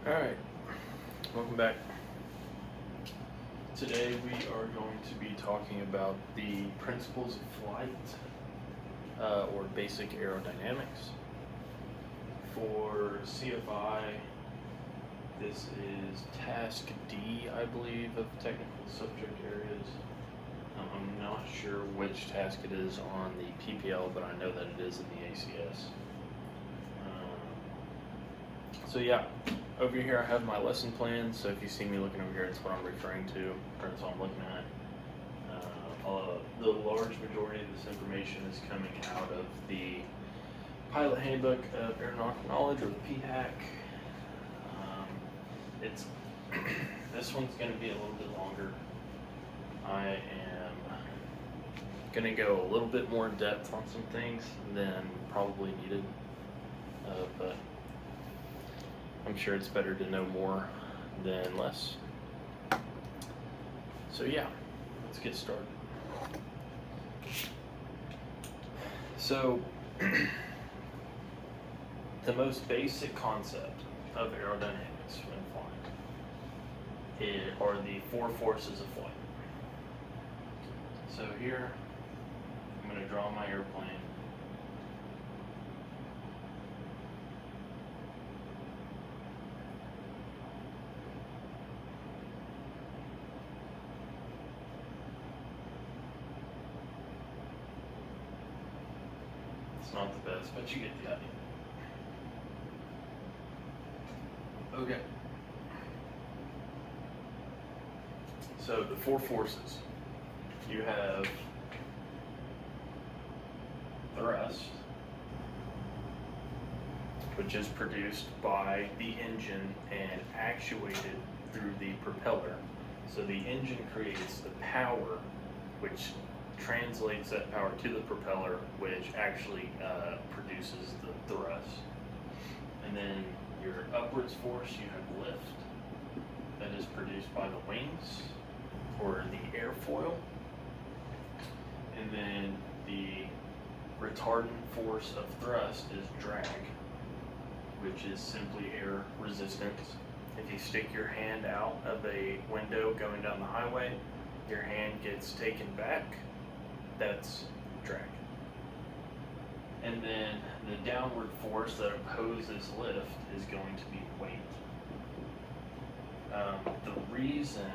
Alright, welcome back. Today we are going to be talking about the principles of flight, or basic aerodynamics. For CFI, this is task D, I believe, of technical subject areas. I'm not sure which task it is on the PPL, but I know that it is in the ACS. So yeah, over here I have my lesson plan, so if you see me looking over here, it's what I'm referring to, or it's what I'm looking at. The large majority of this information is coming out of the Pilot Handbook of Aeronautical Knowledge, or the PHAK. This one's going to be a little bit longer. I am going to go a little bit more in depth on some things than probably needed, but I'm sure it's better to know more than less. So yeah, let's get started. So the most basic concept of aerodynamics when flying are the four forces of flight. So here, I'm going to draw my airplane. It's not the best, but you get the idea. Okay. So the four forces. You have thrust, which is produced by the engine and actuated through the propeller. So the engine creates the power, which translates that power to the propeller, which actually produces the thrust. And then your upwards force, you have lift, that is produced by the wings or the airfoil. And then the retardant force of thrust is drag, which is simply air resistance. If you stick your hand out of a window going down the highway, your hand gets taken back, that's drag. And then the downward force that opposes lift is going to be weight. The reason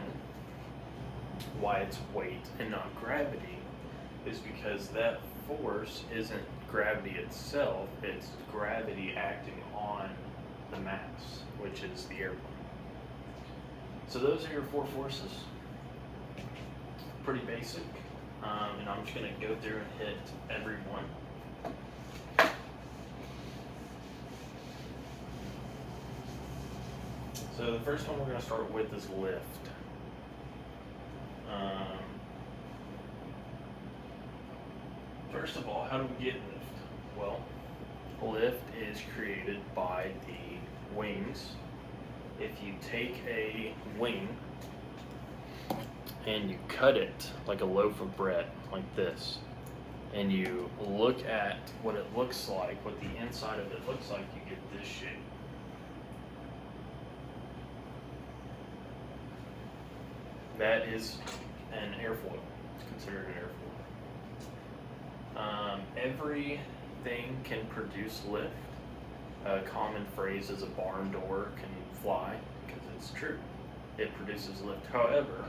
why it's weight and not gravity is because that force isn't gravity itself, it's gravity acting on the mass, which is the airplane. So those are your four forces. Pretty basic, and I'm just going to go through and hit every one. So the first one we're going to start with is lift. First of all, how do we get lift? Well, lift is created by the wings. If you take a wing and you cut it like a loaf of bread, like this, and you look at what it looks like, what the inside of it looks like, you get this shape. That is an airfoil. It's considered an airfoil. Everything can produce lift. A common phrase is a barn door can fly, because it's true. It produces lift. However,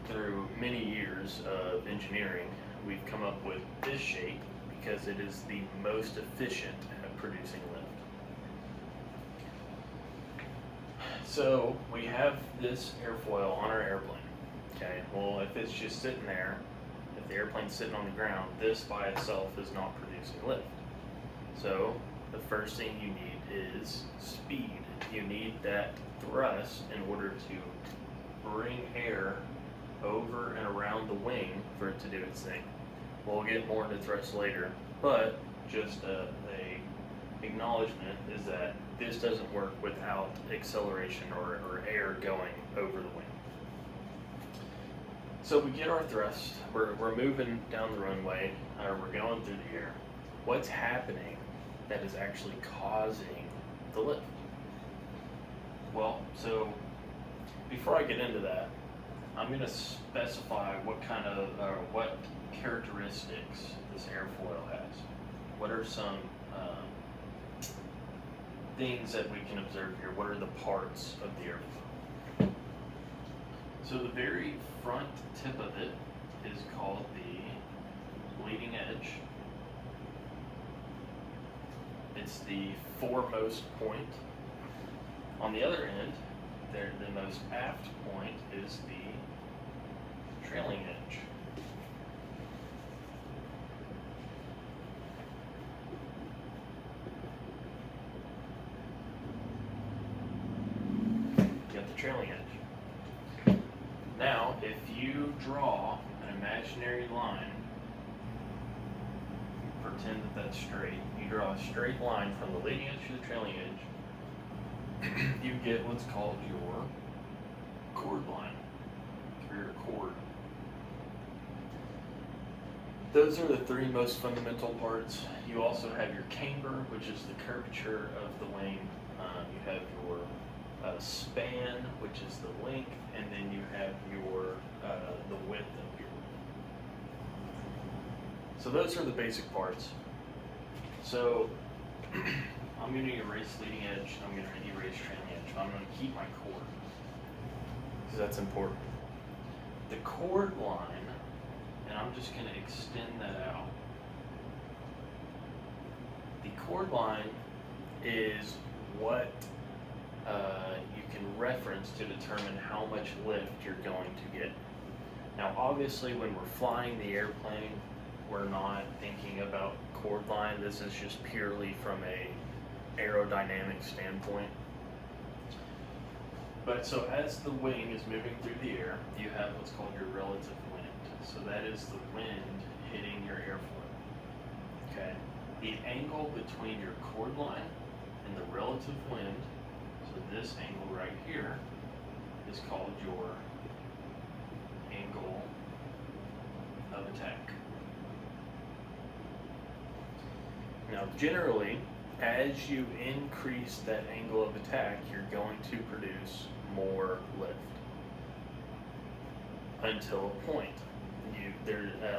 through many years of engineering, we've come up with this shape because it is the most efficient at producing lift. So we have this airfoil on our airplane. Okay, well, if it's just sitting there, if the airplane's sitting on the ground, this by itself is not producing lift. So the first thing you need is speed. You need that thrust in order to bring air over and around the wing for it to do its thing. We'll get more into thrust later, but just a acknowledgement is that this doesn't work without acceleration or air going over the wing. So we get our thrust, we're moving down the runway, we're going through the air. What's happening that is actually causing the lift? Well, so before I get into that, I'm going to specify what kind of, what characteristics this airfoil has. What are some things that we can observe here? What are the parts of the airfoil? So the very front tip of it is called the leading edge. It's the foremost point. On the other end, the most aft point is the trailing edge. You got the trailing edge. Now, if you draw an imaginary line, pretend that that's straight. You draw a straight line from the leading edge to the trailing edge, you get what's called your chord line, or your chord. Those are the three most fundamental parts. You also have your camber, which is the curvature of the wing. You have your span, which is the length, and then you have your the width of your wing. So those are the basic parts. So I'm going to erase leading edge, I'm going to erase trailing edge, but I'm going to keep my chord, because that's important. The chord line, and I'm just going to extend that out. The chord line is what you can reference to determine how much lift you're going to get. Now obviously when we're flying the airplane, we're not thinking about chord line. This is just purely from a aerodynamic standpoint. But so as the wing is moving through the air, you have what's called your relative wind. So that is the wind hitting your airfoil. Okay. The angle between your chord line and the relative wind, so this angle right here, is called your angle of attack. Now generally, as you increase that angle of attack, you're going to produce more lift until a point.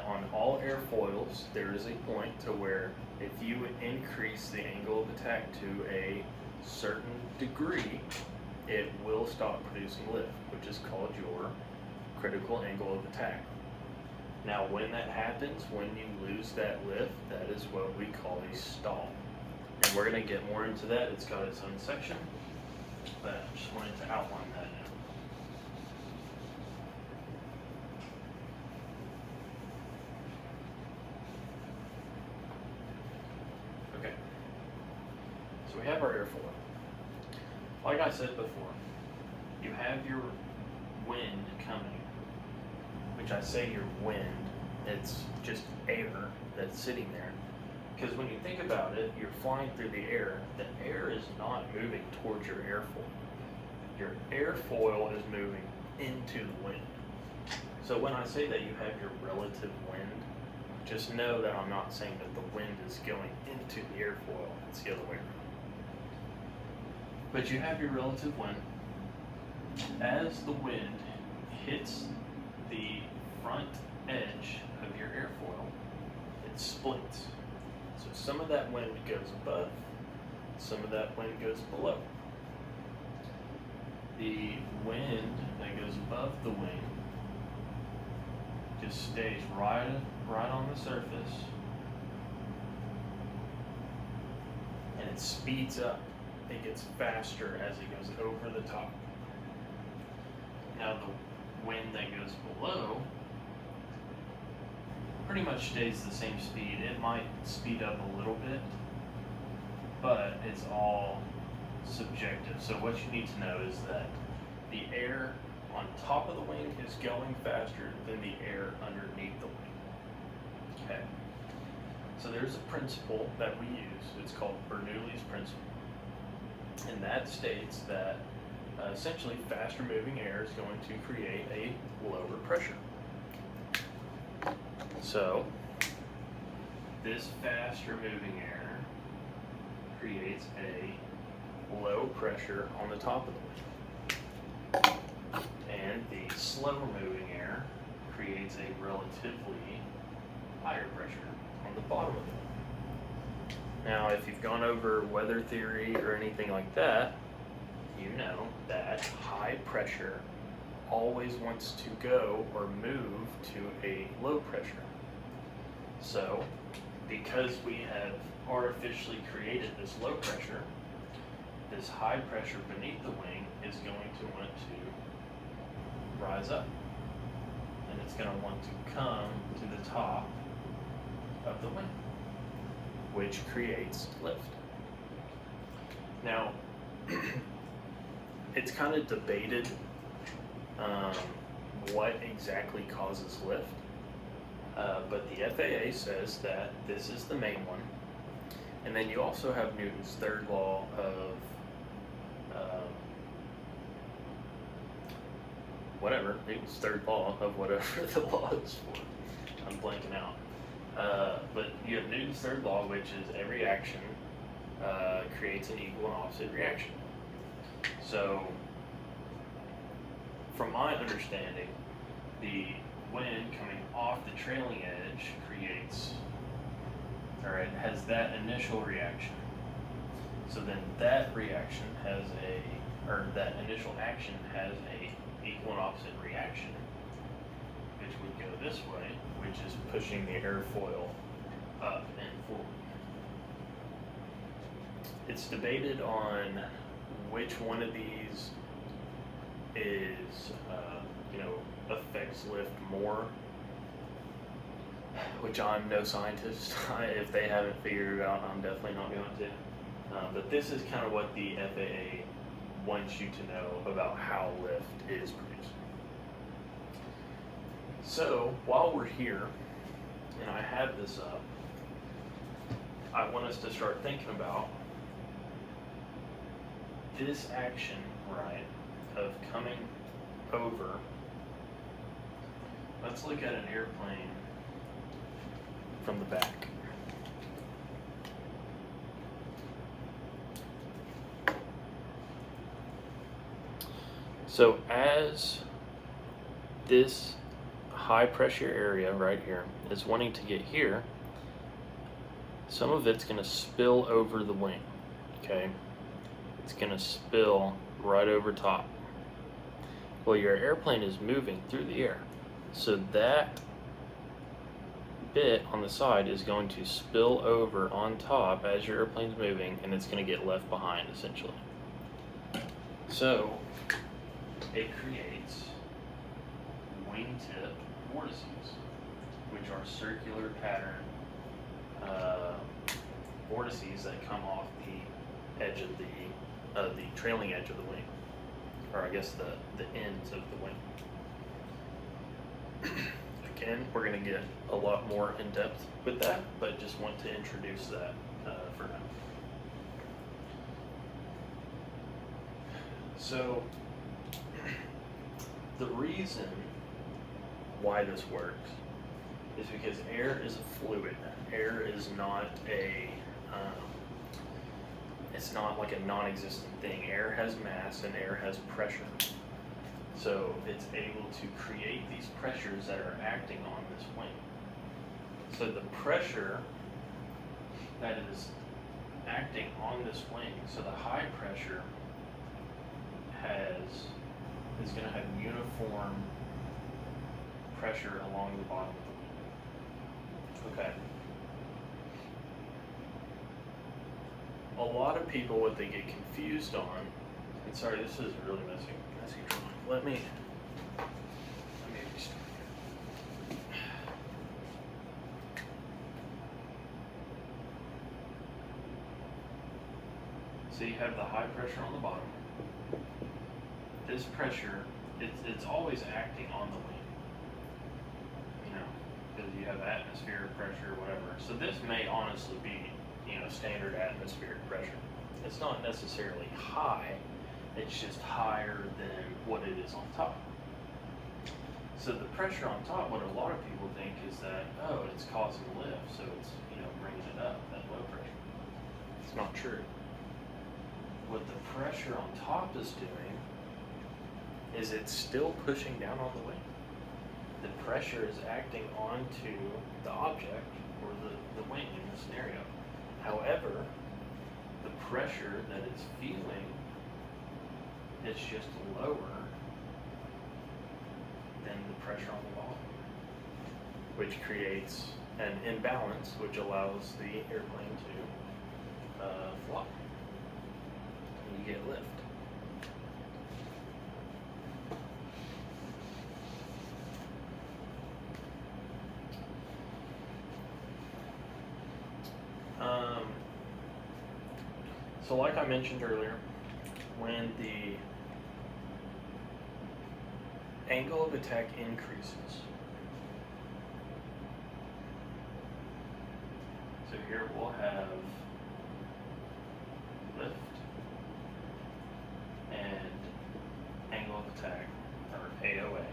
On all airfoils, there is a point to where if you increase the angle of attack to a certain degree, it will stop producing lift, which is called your critical angle of attack. Now when that happens, when you lose that lift, that is what we call a stall. And we're going to get more into that. It's got its own section, but I just wanted to outline that now. Okay, so we have our airfoil. Like I said before, you have your wind coming, which I say your wind, it's just air that's sitting there. Because when you think about it, you're flying through the air is not moving towards your airfoil. Your airfoil is moving into the wind. So when I say that you have your relative wind, just know that I'm not saying that the wind is going into the airfoil, it's the other way around. But you have your relative wind. As the wind hits the front edge of your airfoil, it splits. So some of that wind goes above, some of that wind goes below. The wind that goes above the wing just stays right on the surface, and it speeds up. It gets faster as it goes over the top. Now the wind that goes below pretty much stays the same speed. It might speed up a little bit, but it's all subjective. So what you need to know is that the air on top of the wing is going faster than the air underneath the wing. Okay. So there's a principle that we use. It's called Bernoulli's principle. And that states that essentially faster moving air is going to create a lower pressure. So this faster moving air creates a low pressure on the top of the wing. And the slower moving air creates a relatively higher pressure on the bottom of the wing. Now, if you've gone over weather theory or anything like that, you know that high pressure always wants to go or move to a low pressure. So, because we have artificially created this low pressure, this high pressure beneath the wing is going to want to rise up. And it's going to want to come to the top of the wing, which creates lift. Now, it's kind of debated what exactly causes lift, but the FAA says that this is the main one. And then you also have Newton's third law of Newton's third law of whatever the law is for. I'm blanking out. But you have Newton's third law, which is every action creates an equal and opposite reaction. So, from my understanding, the wind coming off the trailing edge has that initial reaction. So then that reaction has that initial action has a equal and opposite reaction, which would go this way, which is pushing the airfoil up and forward. It's debated on which one of these is, affects lift more, which I'm no scientist. If they haven't figured it out, I'm definitely not going to. But this is kind of what the FAA wants you to know about how lift is produced. So while we're here, and I have this up, I want us to start thinking about this action, right, of coming over. Let's look at an airplane from the back. So as this high pressure area right here is wanting to get here, some of it's going to spill over the wing, okay? It's going to spill right over top. Well, your airplane is moving through the air, so that bit on the side is going to spill over on top as your airplane's moving, and it's going to get left behind essentially. So it creates wingtip vortices, which are circular pattern vortices that come off the edge of the trailing edge of the wing, or I guess the ends of the wing. Again, we're going to get a lot more in depth with that, but just want to introduce that for now. So the reason why this works is because air is a fluid. Air is not it's not like a non-existent thing. Air has mass and air has pressure. So it's able to create these pressures that are acting on this wing. So the pressure that is acting on this wing, so the high pressure is going to have uniform pressure along the bottom of the wing. Okay. A lot of people, what they get confused on, and sorry, this is really messy drawing. Let me restart. So you have the high pressure on the bottom. This pressure, it's always acting on the wing, because you have atmospheric pressure or whatever. So this may honestly be, standard atmospheric pressure. It's not necessarily high, it's just higher than what it is on top. So the pressure on top, what a lot of people think is that, it's causing lift, so it's, bringing it up, that low pressure. It's not true. what the pressure on top is doing is it's still pushing down on the wing. The pressure is acting onto the object, or the wing in this scenario. However, the pressure that it's feeling is just lower than the pressure on the bottom, which creates an imbalance, which allows the airplane to fly. And you get lift. So like I mentioned earlier, when the angle of attack increases, so here we'll have lift and angle of attack, or AOA.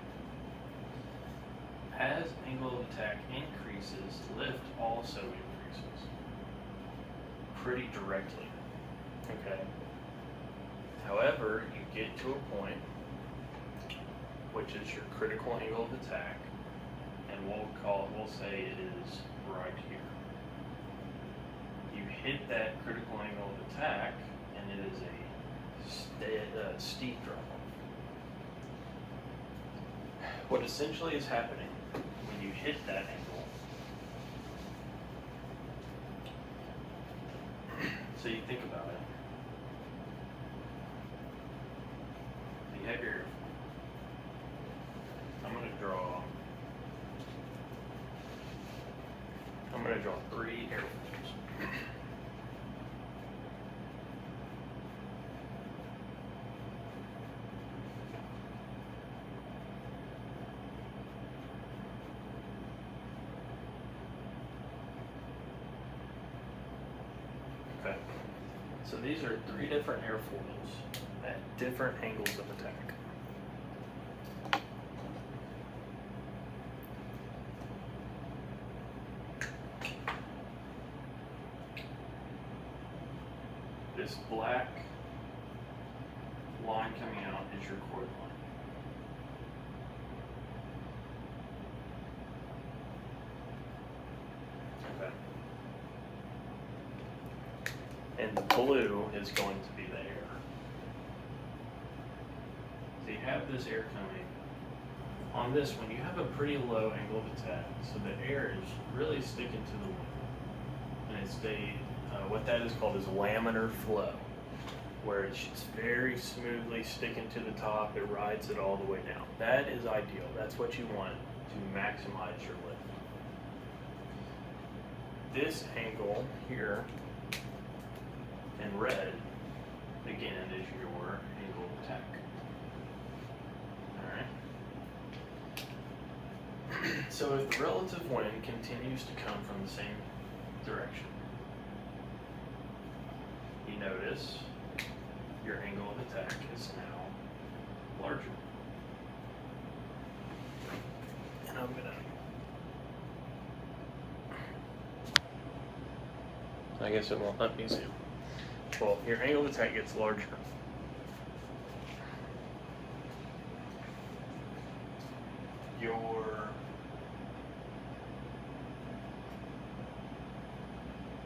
As angle of attack increases, lift also increases pretty directly. Okay. However, you get to a point, which is your critical angle of attack, and we'll say it is right here. You hit that critical angle of attack, and it is a steep drop off. What essentially is happening when you hit that angle, so you think about it. You have your, I'm going to draw 3 airfoils. Okay, so these are 3 different airfoils at different angles of attack. This black line coming out is your chord line. Okay. And the blue is going to be the air. So you have this air coming. On this one, you have a pretty low angle of attack, so the air is really sticking to the wing. And it's what that is called is laminar flow, where it's just very smoothly sticking to the top. It rides it all the way down. That is ideal. That's what you want to maximize your lift. This angle here in red, again, is your angle of attack. Alright. So if the relative wind continues to come from the same direction, you notice your angle of attack is now larger. And I'm gonna, I guess it won't let me zoom. Well, your angle of attack gets larger. Your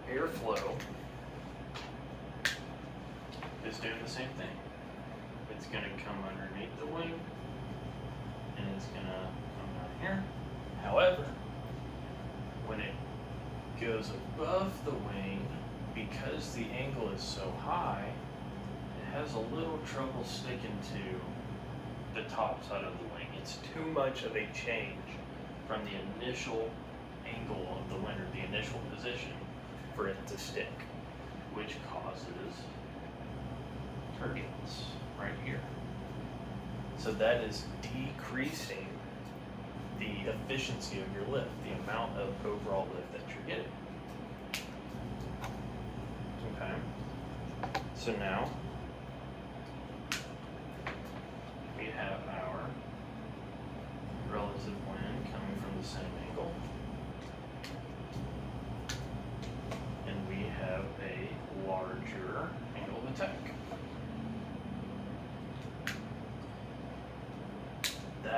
airflow is doing the same thing. It's going to come underneath the wing, and it's going to come down here. However, when it goes above the wing, because the angle is so high, it has a little trouble sticking to the top side of the wing. It's too much of a change from the initial angle of the wing, or the initial position, for it to stick, which causes turbulence right here. So that is decreasing the efficiency of your lift, the amount of overall lift that you're getting. Okay. So now we have our relative wind coming from the same angle, and we have a larger angle of attack.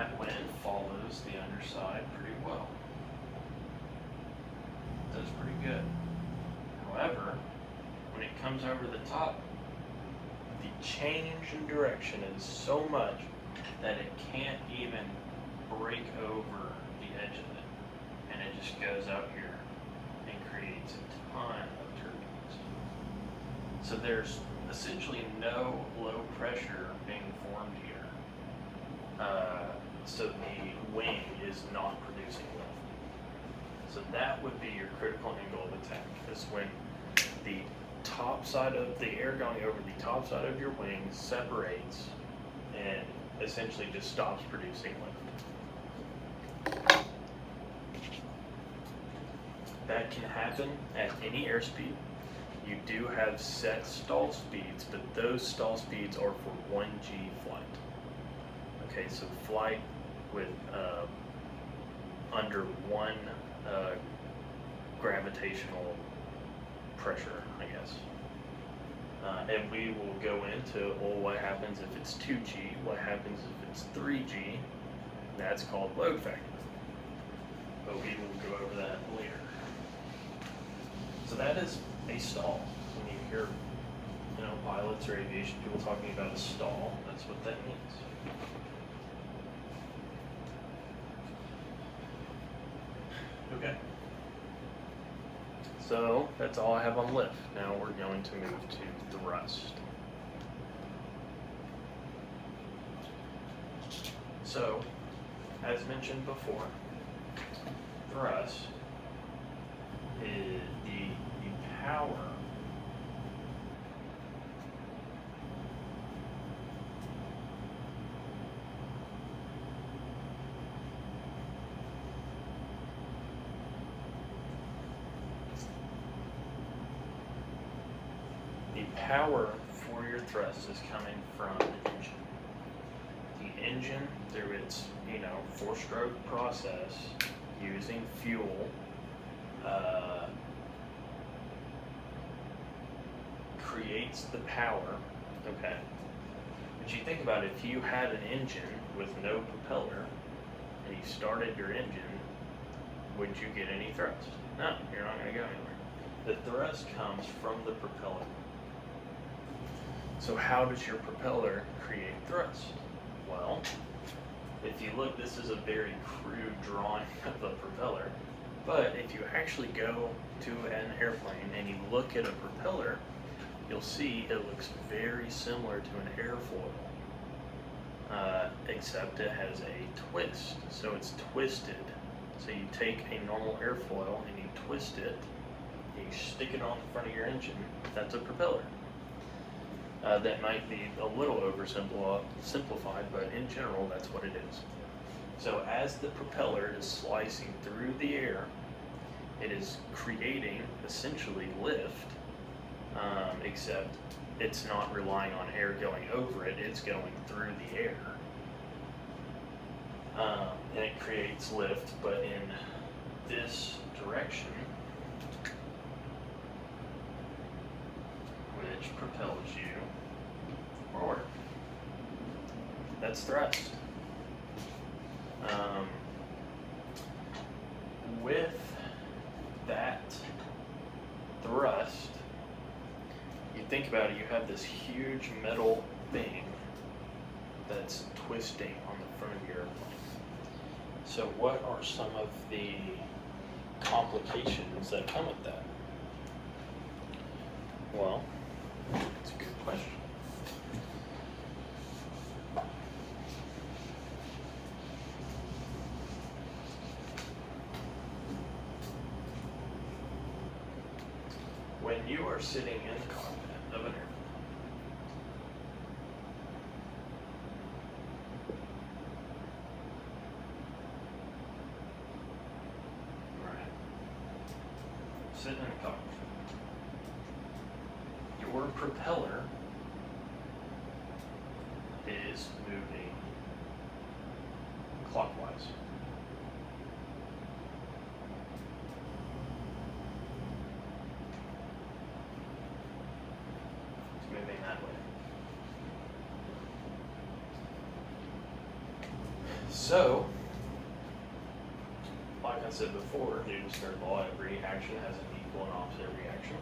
that wind follows the underside pretty well. Does pretty good. However, when it comes over the top, the change in direction is so much that it can't even break over the edge of it. And it just goes out here and creates a ton of turbulence. So there's essentially no low pressure being formed here. So the wing is not producing lift. So that would be your critical angle of attack, is when the top side of the air going over the top side of your wing separates and essentially just stops producing lift. That can happen at any airspeed. You do have set stall speeds, but those stall speeds are for 1G flight. Okay, so flight with under 1 gravitational pressure, I guess. And we will go into, well, what happens if it's 2G? What happens if it's 3G? That's called load factor. But we will go over that later. So that is a stall. When you hear, pilots or aviation people talking about a stall, that's what that means. Okay. So that's all I have on lift. Now we're going to move to thrust. So, as mentioned before, thrust is the power for your thrust is coming from the engine. The engine, through its 4-stroke process, using fuel, creates the power. Okay. But you think about it, if you had an engine with no propeller and you started your engine, would you get any thrust? No, you're not going to go anywhere. The thrust comes from the propeller. So how does your propeller create thrust? Well, if you look, this is a very crude drawing of a propeller, but if you actually go to an airplane and you look at a propeller, you'll see it looks very similar to an airfoil, except it has a twist. So it's twisted. So you take a normal airfoil and you twist it, and you stick it on the front of your engine. That's a propeller. That might be a little oversimplified, but in general, that's what it is. So as the propeller is slicing through the air, it is creating essentially lift, except it's not relying on air going over it, it's going through the air. And it creates lift, but in this direction, which propels you forward. That's thrust. With that thrust, you think about it, you have this huge metal thing that's twisting on the front of your airplane. So what are some of the complications that come with that? Well, it's a good question. When you are sitting in the cockpit of an airplane, sitting in the cockpit, your propeller is moving clockwise. It's moving that way. So, like I said before, Newton's third law, every action has an equal and opposite reaction.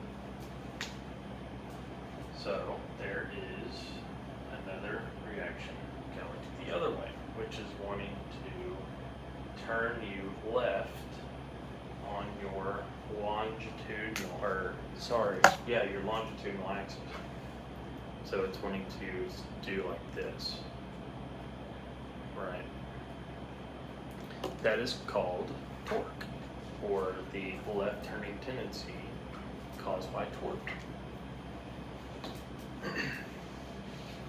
So there is another reaction going the other way, which is wanting to turn you left on your your longitudinal axis. So it's wanting to do like this, right? That is called torque, or the left turning tendency caused by torque.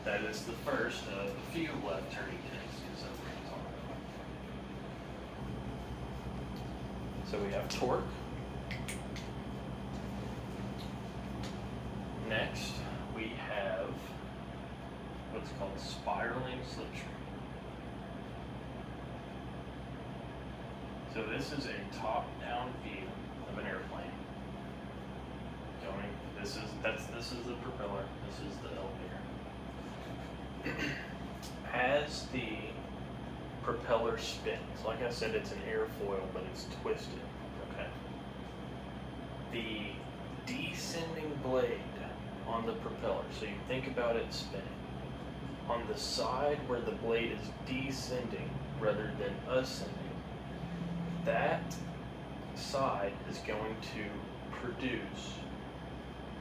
That is the first of a few left turning tendencies that we're going to talk about. So we have torque. Next, we have what's called spiraling slipstream. So this is a top-down view of an airplane. This is the propeller. This is the elevator. As the propeller spins, like I said, it's an airfoil, but it's twisted. Okay. The descending blade on the propeller. So you think about it spinning. On the side where the blade is descending rather than ascending, that side is going to produce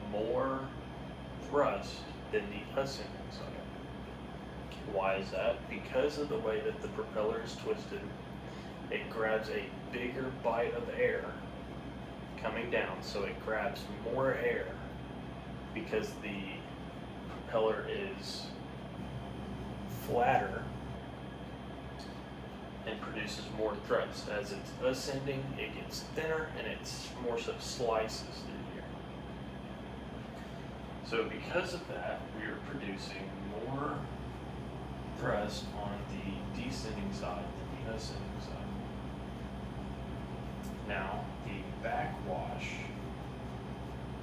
more thrust than the ascending side. Why is that? Because of the way that the propeller is twisted, it grabs a bigger bite of air coming down, so it grabs more air because the propeller is flatter and produces more thrust. As it's ascending, it gets thinner and it's more so slices through the air. So because of that, we are producing more thrust on the descending side than the ascending side. Now, the backwash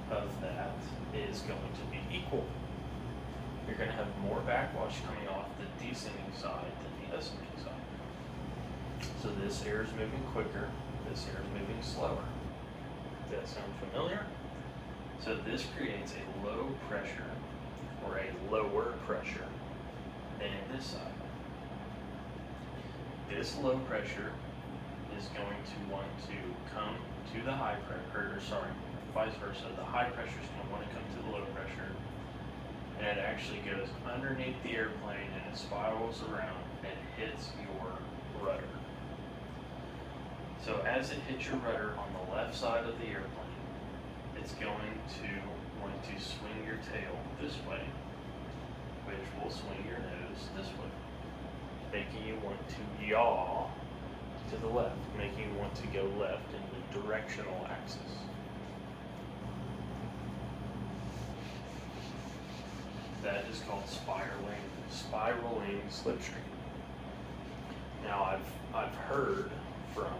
of that is going to be equal. You're going to have more backwash coming off the descending side than the ascending side. So this air is moving quicker, this air is moving slower. Does that sound familiar? So this creates a low pressure, or a lower pressure, than this side. This low pressure is going to want to come to the high pressure, vice versa. The high pressure is going to want to come to the low pressure, and it actually goes underneath the airplane and it spirals around and hits your rudder. So as it hits your rudder on the left side of the airplane, it's going to want to swing your tail this way, which will swing your nose this way, making you want to yaw to the left, making you want to go left in the directional axis. That is called spiraling slipstream. Now I've heard from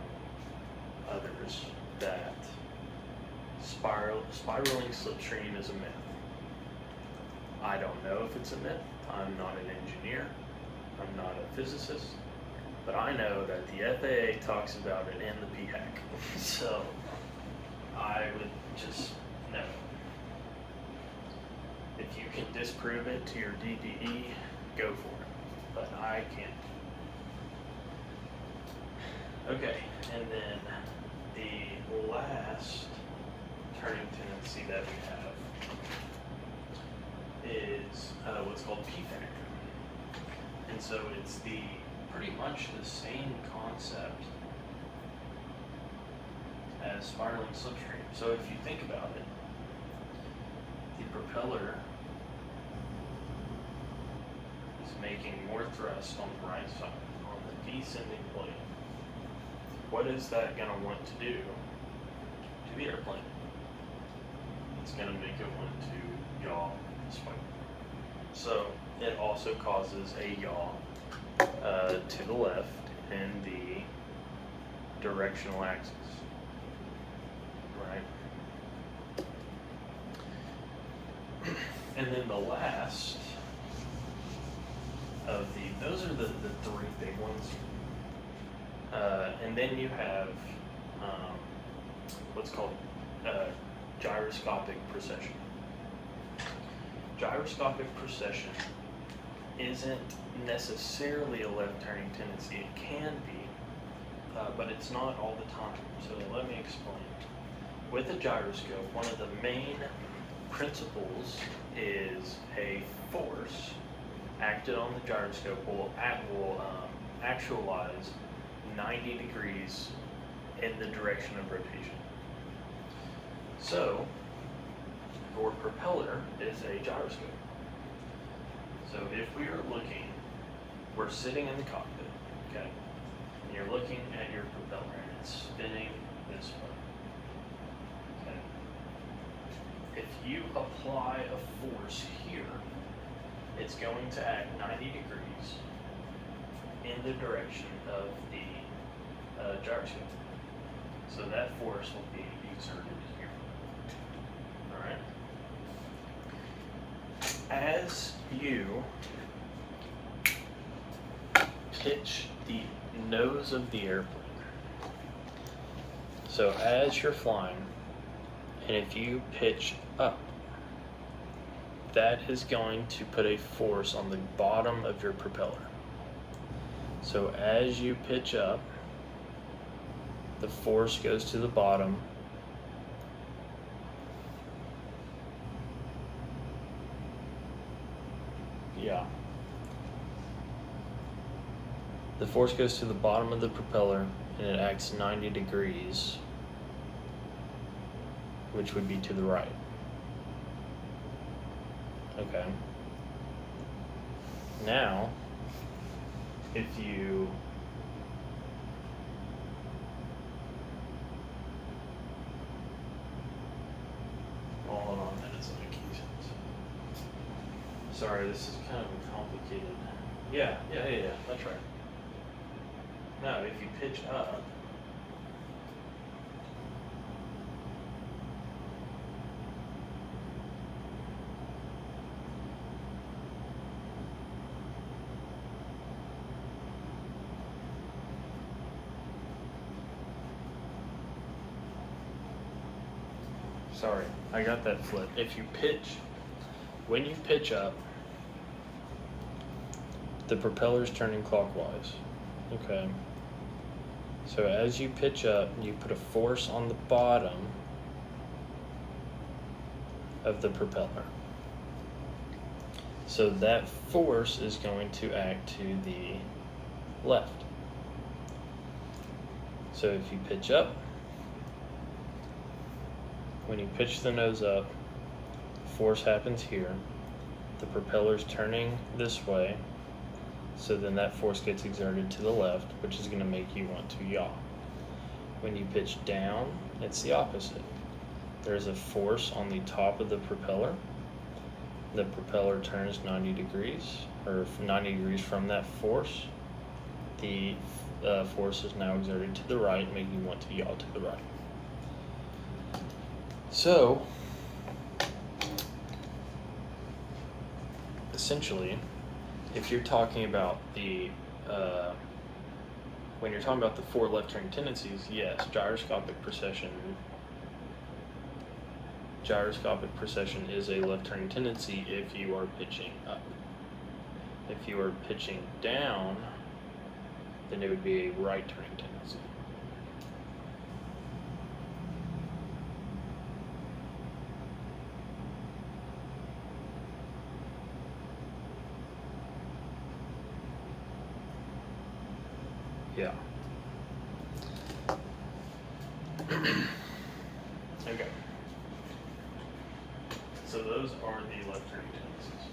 others that spiraling slipstream is a myth. I don't know if it's a myth. I'm not an engineer. I'm not a physicist. But I know that the FAA talks about it in the PHAC. So I would just know. If you can disprove it to your DPE, go for it. But I can't. Okay, and then the last turning tendency that we have is what's called P factor. And so it's pretty much the same concept as spiraling slipstream. So if you think about it, the propeller is making more thrust on the right side, on the descending blade. What is that going to want to do to the airplane? It's going to make it want to yaw this way. So it also causes a yaw to the left in the directional axis, right? And then the last of those are the three big ones. And then you have what's called gyroscopic precession. Gyroscopic precession isn't necessarily a left turning tendency. It can be, but it's not all the time. So let me explain. With a gyroscope, one of the main principles is a force acted on the gyroscope will actualize 90 degrees in the direction of rotation. So, your propeller is a gyroscope. So if we are looking, we're sitting in the cockpit, okay? And you're looking at your propeller and it's spinning this way, okay? If you apply a force here, it's going to act 90 degrees in the direction of the gyroscope. So that force will be exerted here. All right. As you pitch the nose of the airplane, so as you're flying, and if you pitch up, that is going to put a force on the bottom of your propeller. So as you pitch up, the force goes to the bottom. Yeah. The force goes to the bottom of the propeller and it acts 90 degrees, which would be to the right. Okay. Now, if you hold on a minute, so my keys. Sorry, this is kind of complicated. Yeah, that's right. Now, if you pitch up, sorry, I got that flipped. When you pitch up, the propeller's turning clockwise. Okay. So as you pitch up, you put a force on the bottom of the propeller. So that force is going to act to the left. So if you pitch up, when you pitch the nose up, force happens here. The propeller's turning this way, so then that force gets exerted to the left, which is going to make you want to yaw. When you pitch down, it's the opposite. There's a force on the top of the propeller. The propeller turns 90 degrees, or 90 degrees from that force. The force is now exerted to the right, making you want to yaw to the right. So, essentially, if you're talking about when you're talking about the four left turning tendencies, yes, gyroscopic precession is a left turning tendency if you are pitching up. If you are pitching down, then it would be a right turning tendency. Yeah. Okay. So those are the left turning tendencies.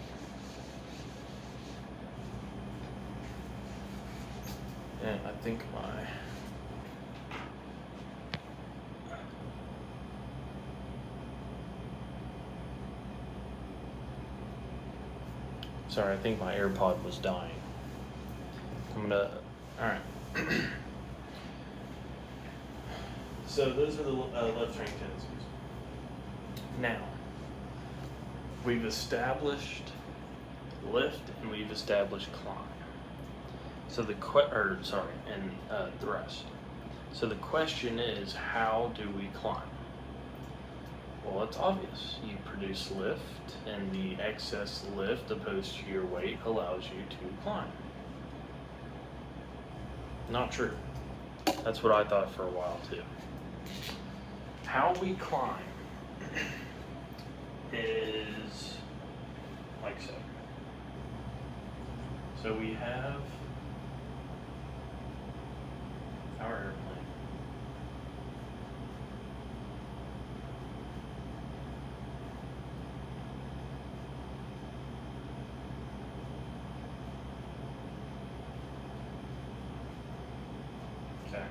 And I think I think my AirPod was dying. Alright. So those are the left turning tendencies. Now, we've established lift and we've established climb. So thrust. So the question is, how do we climb? Well, it's obvious. You produce lift, and the excess lift opposed to your weight allows you to climb. Not true. That's what I thought for a while too. How we climb is like so. So we have our airplane. Okay.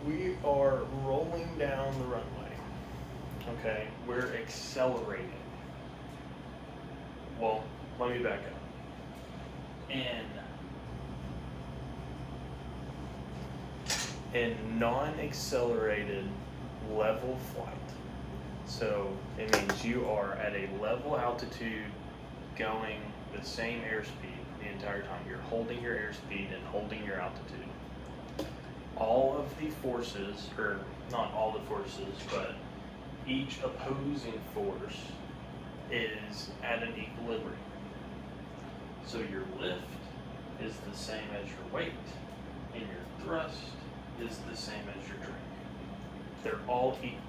We are rolling down the runway. Okay, we're accelerating. Well, let me back up. In non-accelerated level flight, so it means you are at a level altitude going the same airspeed the entire time. You're holding your airspeed and holding your altitude. All of the forces, or not all the forces, but each opposing force is at an equilibrium. So your lift is the same as your weight, and your thrust is the same as your drag. They're all equal.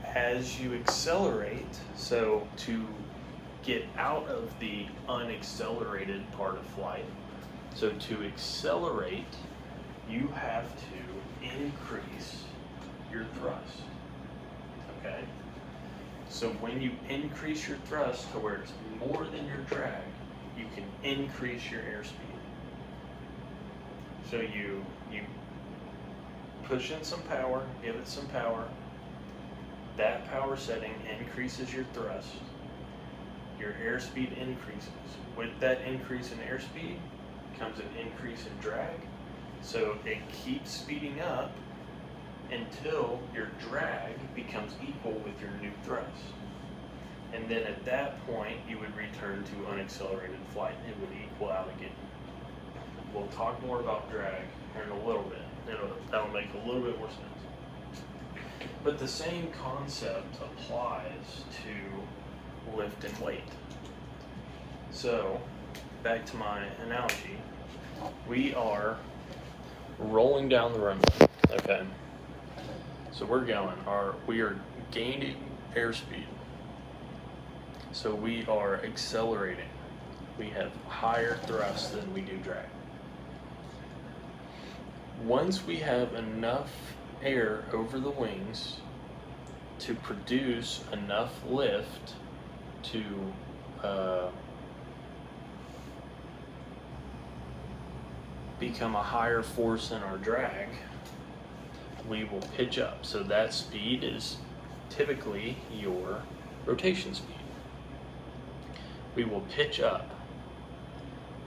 As you accelerate, so to get out of the unaccelerated part of flight, so to accelerate, you have to increase your thrust. Okay? So when you increase your thrust to where it's more than your drag, you can increase your airspeed. So you push in some power, give it some power. That power setting increases your thrust. Your airspeed increases. With that increase in airspeed comes an increase in drag. So it keeps speeding up until your drag becomes equal with your new thrust. And then at that point, you would return to unaccelerated flight. It would equal out again. We'll talk more about drag here in a little bit. That'll make a little bit more sense. But the same concept applies to lift and weight. So, back to my analogy, we are rolling down the runway, okay? So we are gaining airspeed. So we are accelerating. We have higher thrust than we do drag. Once we have enough air over the wings to produce enough lift to become a higher force than our drag, we will pitch up. So that speed is typically your rotation speed. We will pitch up,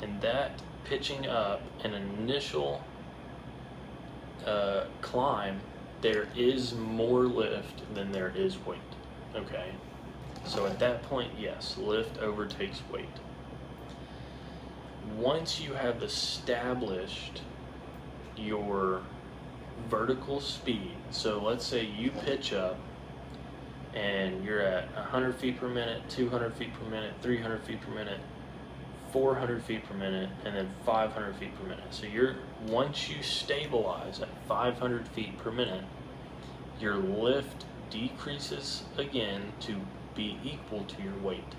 and that pitching up, an initial climb, there is more lift than there is weight. Okay, so at that point, yes, lift overtakes weight. Once you have established your vertical speed, so let's say you pitch up and you're at 100 feet per minute, 200 feet per minute, 300 feet per minute, 400 feet per minute, and then 500 feet per minute. So once you stabilize at 500 feet per minute, your lift decreases again to be equal to your weight.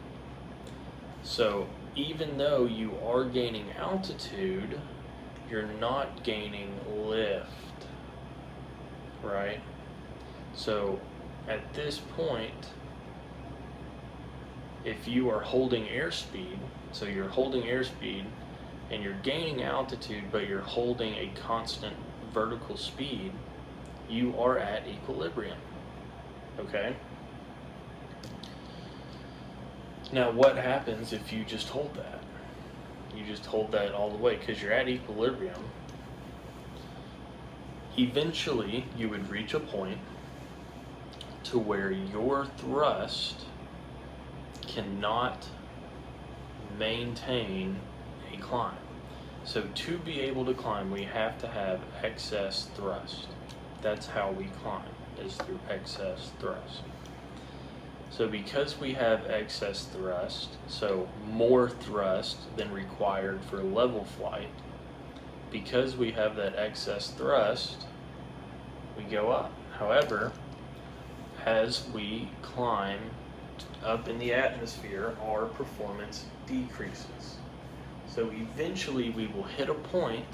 So even though you are gaining altitude, you're not gaining lift, right? So at this point, if you are holding airspeed, so you're holding airspeed and you're gaining altitude, but you're holding a constant vertical speed, you are at equilibrium, okay? Now what happens if you just hold that? You just hold that all the way because you're at equilibrium. Eventually you would reach a point to where your thrust cannot maintain a climb. So to be able to climb, we have to have excess thrust. That's how we climb, is through excess thrust. So because we have excess thrust, so more thrust than required for level flight, because we have that excess thrust, we go up. However, as we climb up in the atmosphere, our performance decreases. So eventually we will hit a point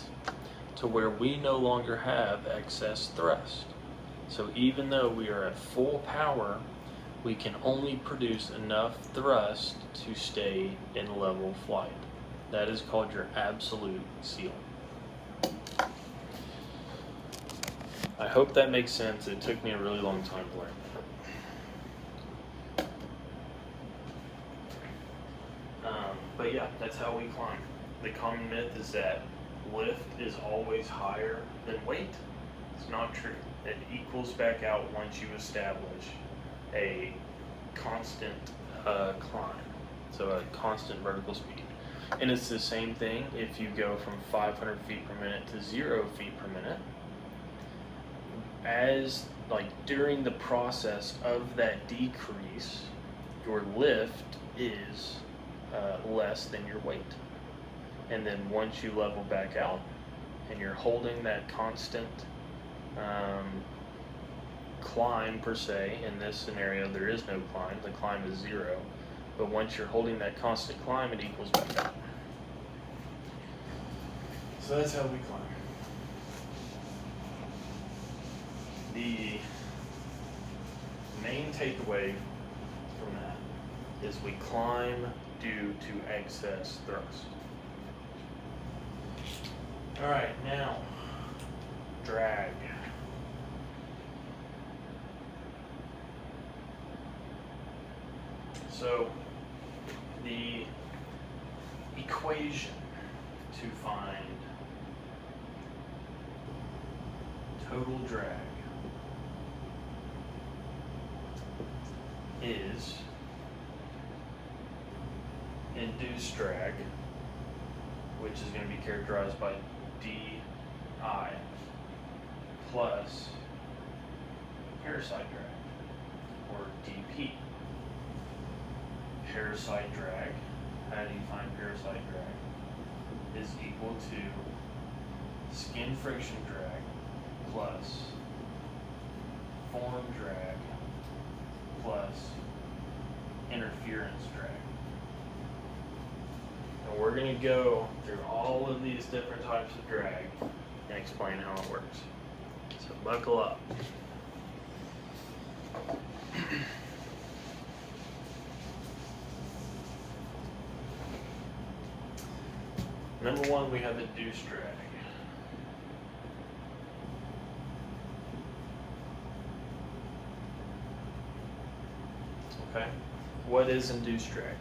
to where we no longer have excess thrust. So even though we are at full power, we can only produce enough thrust to stay in level flight. That is called your absolute ceiling. I hope that makes sense. It took me a really long time to learn that. But yeah, that's how we climb. The common myth is that lift is always higher than weight. It's not true. It equals back out once you establish a constant climb, so a constant vertical speed. And it's the same thing if you go from 500 feet per minute to 0 feet per minute. As during the process of that decrease, your lift is less than your weight. And then once you level back out and you're holding that constant climb per se, in this scenario there is no climb, the climb is 0, but once you're holding that constant climb, it equals back out. So that's how we climb. The main takeaway from that is we climb due to excess thrust. Alright, now drag. So the equation to find total drag is induced drag, which is going to be characterized by di plus parasite drag, or dp. Parasite drag, how do you find parasite drag, is equal to skin friction drag plus form drag plus interference drag. And we're going to go through all of these different types of drag and explain how it works. So buckle up. Number one, we have induced drag. Okay, what is induced drag?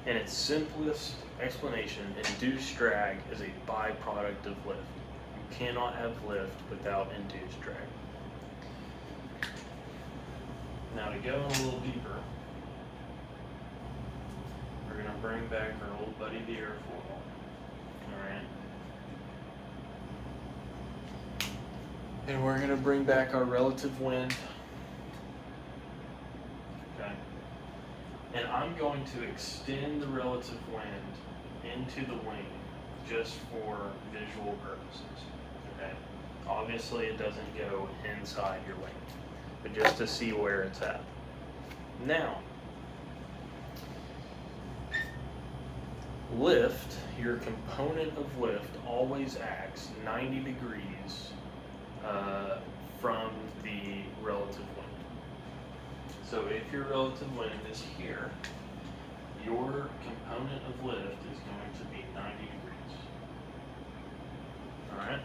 In its simplest explanation, induced drag is a byproduct of lift. You cannot have lift without induced drag. Now to go a little deeper, we're going to bring back our old buddy the airfoil. Alright. And we're going to bring back our relative wind. Okay. And I'm going to extend the relative wind into the wing just for visual purposes. Okay. Obviously it doesn't go inside your wing, but just to see where it's at. Now, lift, your component of lift always acts 90 degrees from the relative wind. So if your relative wind is here, your component of lift is going to be 90 degrees. Alright?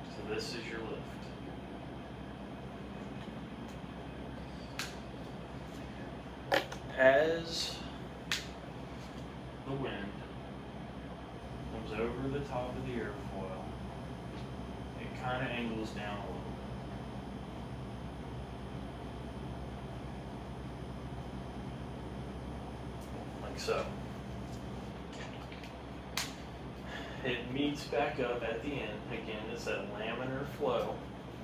So this is your lift. As the wind comes over the top of the airfoil, it kind of angles down a little. so. It meets back up at the end. Again, it's that laminar flow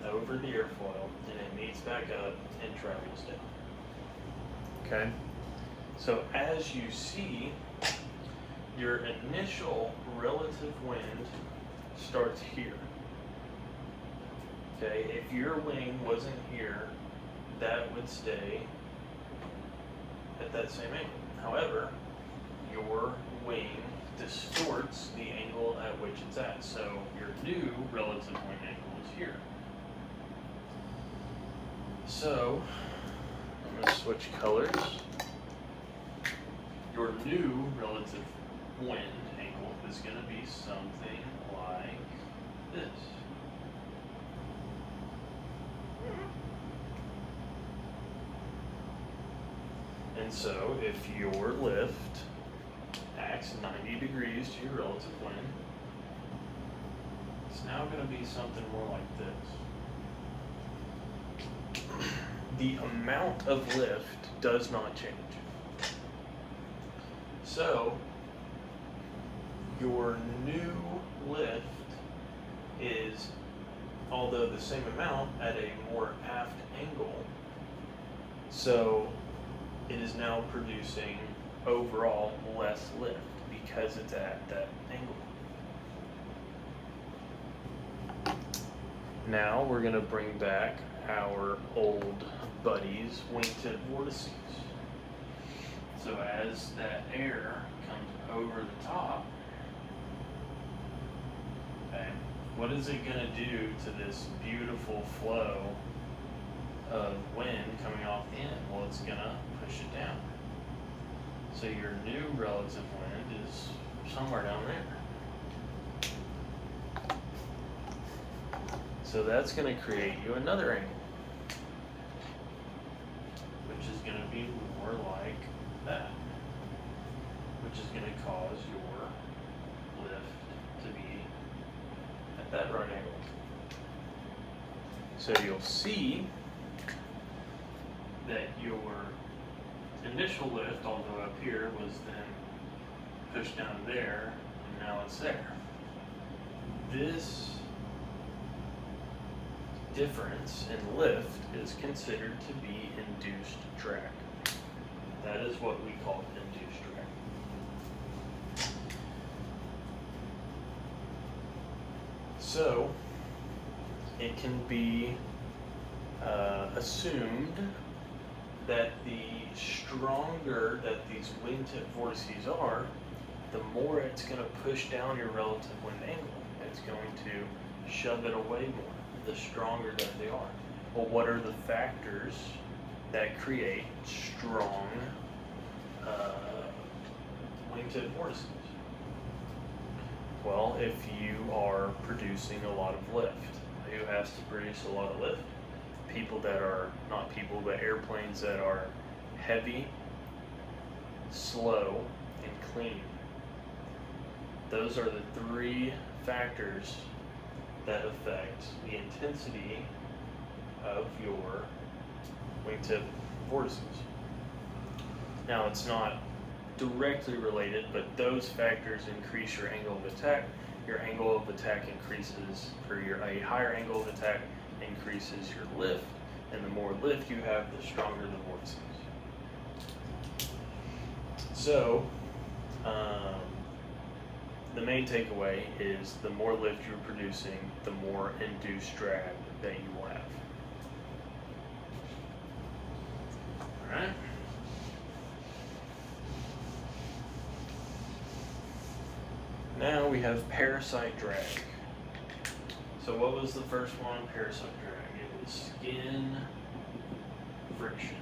over the airfoil, and it meets back up and travels down. Okay? So as you see, your initial relative wind starts here. Okay? If your wing wasn't here, that would stay at that same angle. However, your wing distorts the angle at which it's at. So your new relative wing angle is here. So I'm going to switch colors. Your new relative wind angle is going to be something like this. And so if your lift acts 90 degrees to your relative wind, it's now going to be something more like this. The amount of lift does not change. So your new lift is, although the same amount, at a more aft angle. So it is now producing overall less lift because it's at that angle. Now we're going to bring back our old buddies, wingtip vortices. So as that air comes over the top, okay, what is it going to do to this beautiful flow of wind coming off the end? Well, it's going to push it down. So your new relative wind is somewhere down there. So that's going to create you another angle, which is going to be more like that, which is going to cause your lift to be at that right angle. So you'll see that your initial lift, although up here, was then pushed down there, and now it's there. This difference in lift is considered to be induced drag. That is what we call induced drag. So it can be assumed that the stronger that these wingtip vortices are, the more it's going to push down your relative wind angle. It's going to shove it away more, the stronger that they are. Well, what are the factors that create strong wingtip vortices? Well, if you are producing a lot of lift, who has to produce a lot of lift? People that are, not people, but airplanes that are heavy, slow, and clean. Those are the three factors that affect the intensity of your wingtip vortices. Now, it's not directly related, but those factors increase your angle of attack. Your angle of attack increases, or a higher angle of attack increases your lift, and the more lift you have, the stronger the vortices. So, the main takeaway is the more lift you're producing, the more induced drag that you will have. Alright? Now we have parasite drag. So what was the first one? Parasite drag. It was skin friction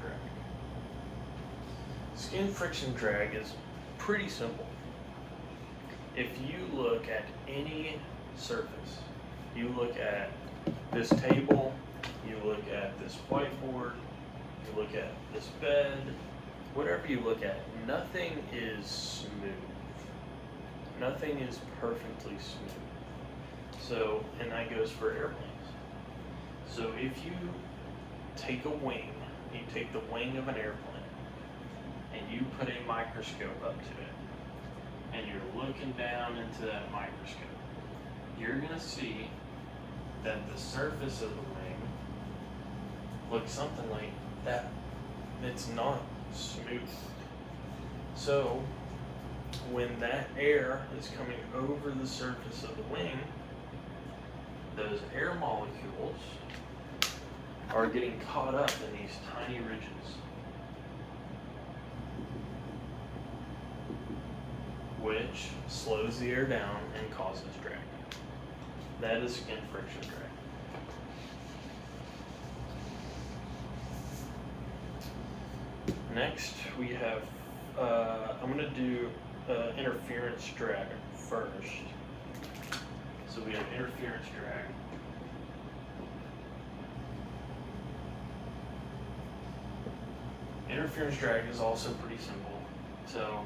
drag. Skin friction drag is pretty simple. If you look at any surface, you look at this table, you look at this whiteboard, you look at this bed, whatever you look at, nothing is smooth. Nothing is perfectly smooth. So, and that goes for airplanes. So if you take a wing you take the wing of an airplane and you put a microscope up to it, and you're looking down into that microscope, you're going to see that the surface of the wing looks something like that. It's not smooth. So when that air is coming over the surface of the wing, those air molecules are getting caught up in these tiny ridges, which slows the air down and causes drag. That is skin friction drag. Next, we have, I'm going to do interference drag first. So we have interference drag. Interference drag is also pretty simple. So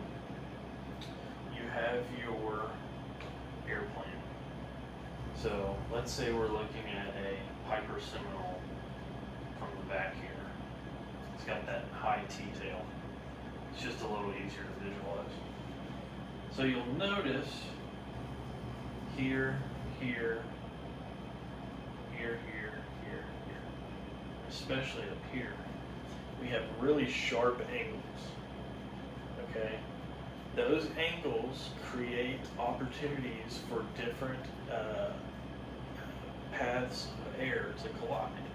you have your airplane. So let's say we're looking at a Piper Seminole from the back here. It's got that high T-tail. It's just a little easier to visualize. So you'll notice here, here, here, here, here, here, especially up here, we have really sharp angles, okay? Those angles create opportunities for different paths of air to collide.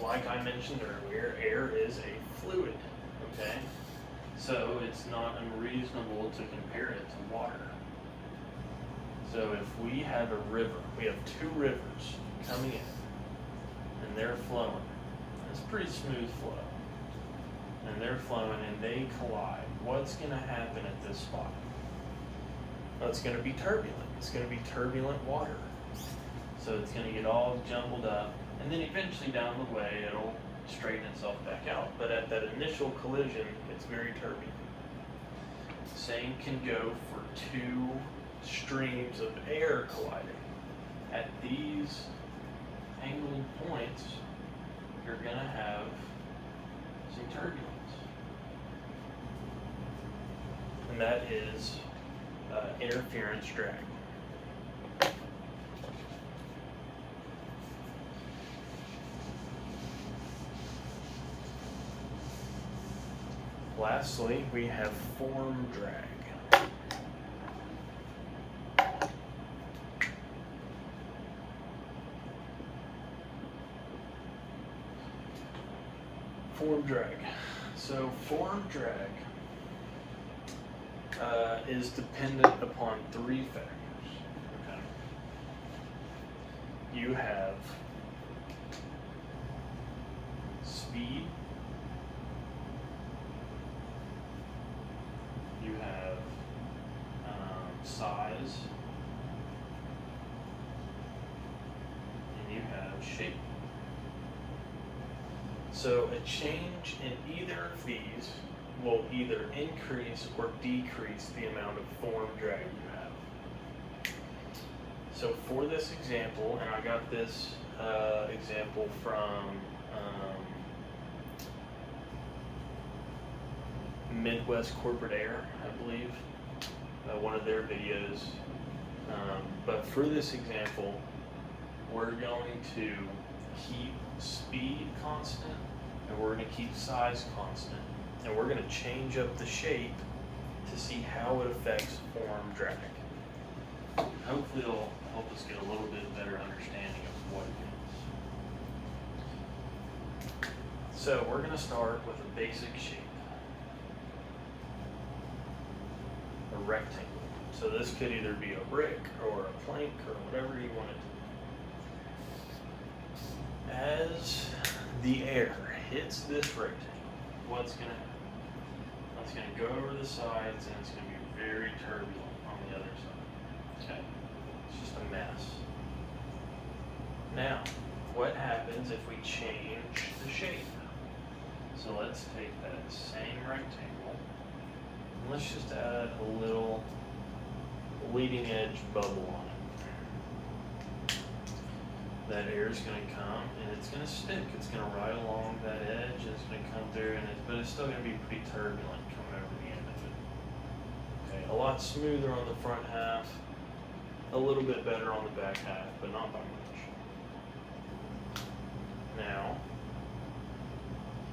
Like I mentioned earlier, air is a fluid, okay? So it's not unreasonable to compare it to water. So if we have a river, we have two rivers coming in, and they're flowing. It's a pretty smooth flow. And they're flowing and they collide. What's going to happen at this spot? Well, it's going to be turbulent. It's going to be turbulent water. So it's going to get all jumbled up, and then eventually down the way it'll straighten itself back out. But at that initial collision, it's very turbulent. Same can go for two streams of air colliding. At these angled points, you're going to have some turbulence. And that is interference drag. Lastly, we have form drag. Form drag. So form drag is dependent upon three factors. Okay. You have speed, you have size, and you have shape. So a change in either of these will either increase or decrease the amount of form drag you have. So for this example, and I got this example from Midwest Corporate Air, I believe, one of their videos. But for this example, we're going to keep speed constant, and we're going to keep size constant, and we're going to change up the shape to see how it affects form drag. Hopefully it'll help us get a little bit better understanding of what it means. So we're going to start with a basic shape. A rectangle. So this could either be a brick or a plank or whatever you want it to be. As the air hits this rectangle, what's going to happen? It's going to go over the sides, and it's going to be very turbulent on the other side. Okay? It's just a mess. Now, what happens if we change the shape? So let's take that same rectangle, and let's just add a little leading edge bubble on it. that air is going to come and it's going to stick. It's going to ride along that edge and it's going to come through, but it's still going to be pretty turbulent coming over the end of it. Okay, a lot smoother on the front half, a little bit better on the back half, but not by much. Now,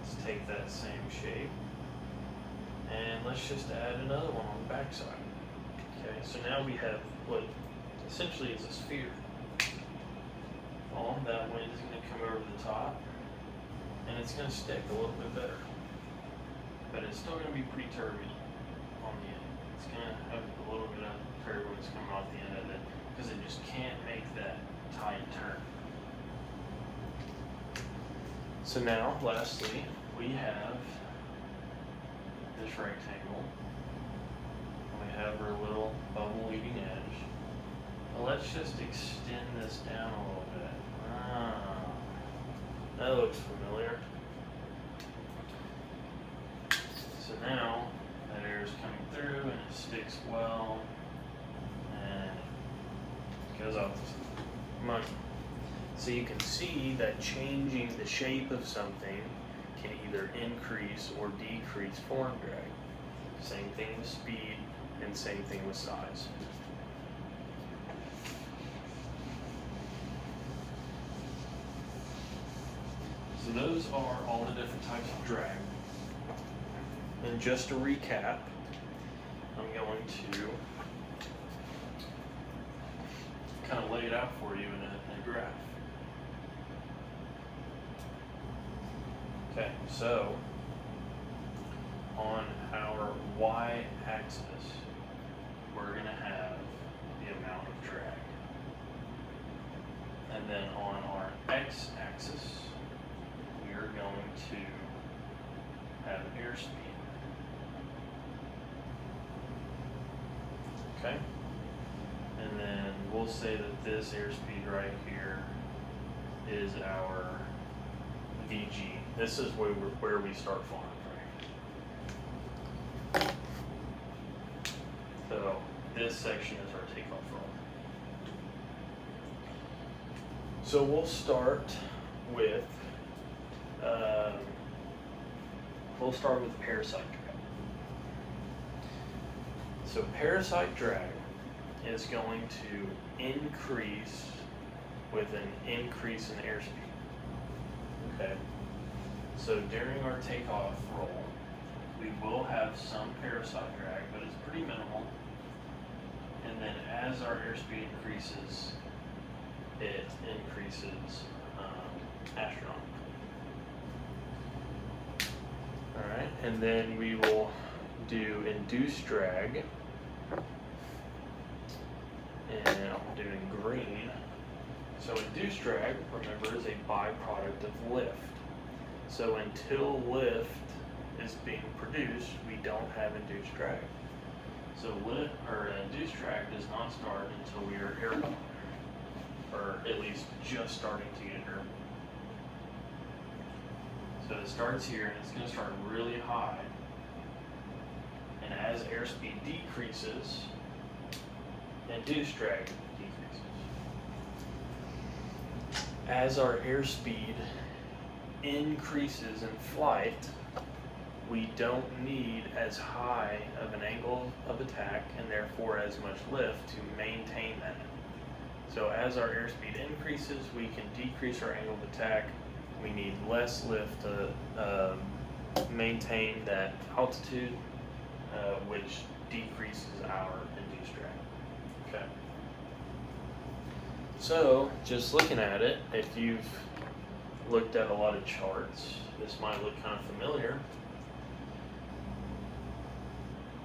let's take that same shape and let's just add another one on the back side. Okay, so now we have what essentially is a sphere. That wind is going to come over the top and it's going to stick a little bit better, but it's still going to be pretty turbulent on the end. It's going to have a little bit of turbulence coming off the end of it because it just can't make that tight turn. So now, lastly, we have this rectangle. We have our little bubble leading edge. Well, let's just extend this down a little bit. That looks familiar. So now that air is coming through and it sticks well and it goes off the money. So you can see that changing the shape of something can either increase or decrease form drag. Same thing with speed and same thing with size. So those are all the different types of drag. And just to recap, I'm going to kind of lay it out for you in a graph. Okay, so on our y-axis, we're going to have the amount of drag. And then on our x-axis, we're going to have airspeed. Okay? And then we'll say that this airspeed right here is our VG. This is where we start flying, right? So this section is our takeoff roll. So we'll start with parasite drag. So parasite drag is going to increase with an increase in airspeed. Okay. So during our takeoff roll, we will have some parasite drag, but it's pretty minimal. And then as our airspeed increases, it increases astronomically. Alright, and then we will do induced drag. And I'm doing green. So induced drag, remember, is a byproduct of lift. So until lift is being produced, we don't have induced drag. So induced drag does not start until we are airborne, or at least just starting to get airborne. So it starts here and it's going to start really high. And as airspeed decreases, induced drag decreases. As our airspeed increases in flight, we don't need as high of an angle of attack and therefore as much lift to maintain that. So as our airspeed increases, we can decrease our angle of attack. We need less lift to maintain that altitude, which decreases our induced drag. Okay. So just looking at it, if you've looked at a lot of charts, this might look kind of familiar.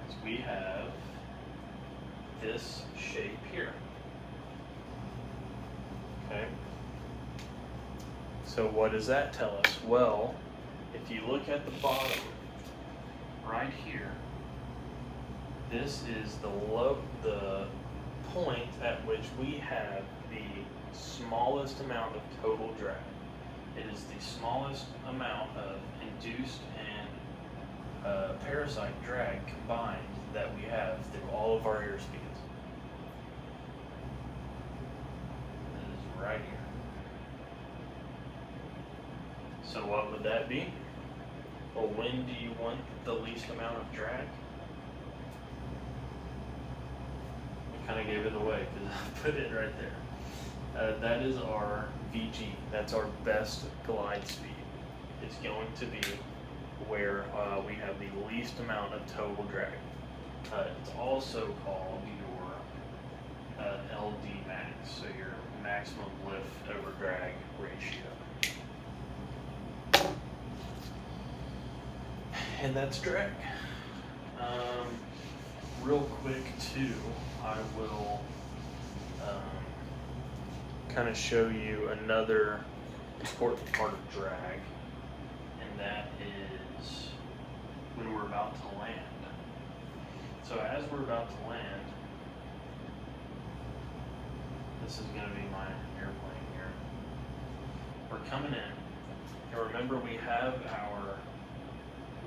So we have this shape here. Okay. So what does that tell us? Well, if you look at the bottom right here, this is the point at which we have the smallest amount of total drag. It is the smallest amount of induced and parasite drag combined that we have through all of our airspeeds. It is right here. So what would that be? Well, when do you want the least amount of drag? I kind of gave it away because I put it right there. That is our VG. That's our best glide speed. It's going to be where we have the least amount of total drag. It's also called your LD max, so your maximum lift over drag ratio. And that's drag. Real quick too, I will kind of show you another important part of drag, and that is when we're about to land. So as we're about to land, this is going to be my airplane here. We're coming in, and remember we have our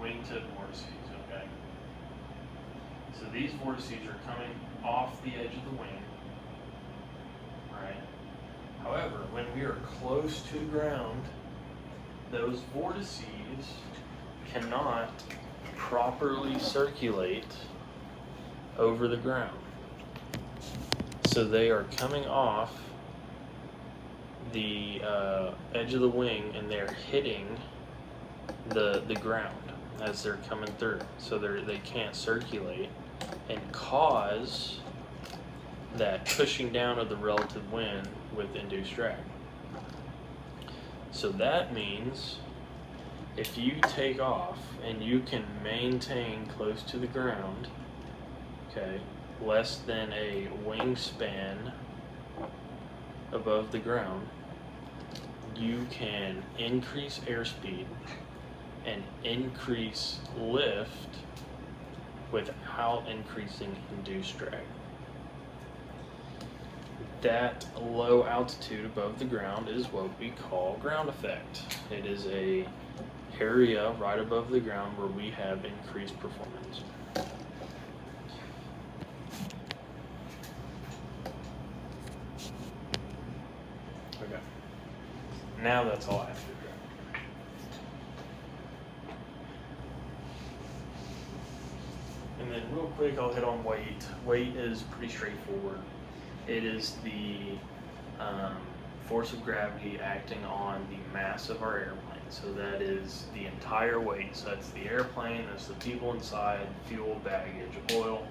wingtip vortices, okay? So these vortices are coming off the edge of the wing, right? However, when we are close to the ground, those vortices cannot properly circulate over the ground. So they are coming off the edge of the wing, and they're hitting the ground as they're coming through. So they can't circulate and cause that pushing down of the relative wind with induced drag. So that means if you take off and you can maintain close to the ground, okay, less than a wingspan above the ground, you can increase airspeed and increase lift without increasing induced drag. That low altitude above the ground is what we call ground effect. It is a area right above the ground where we have increased performance. Okay. Now that's all I have to do. And then real quick, I'll hit on weight. Weight is pretty straightforward. It is the force of gravity acting on the mass of our airplane. So that is the entire weight. So that's the airplane, that's the people inside, fuel, baggage, oil,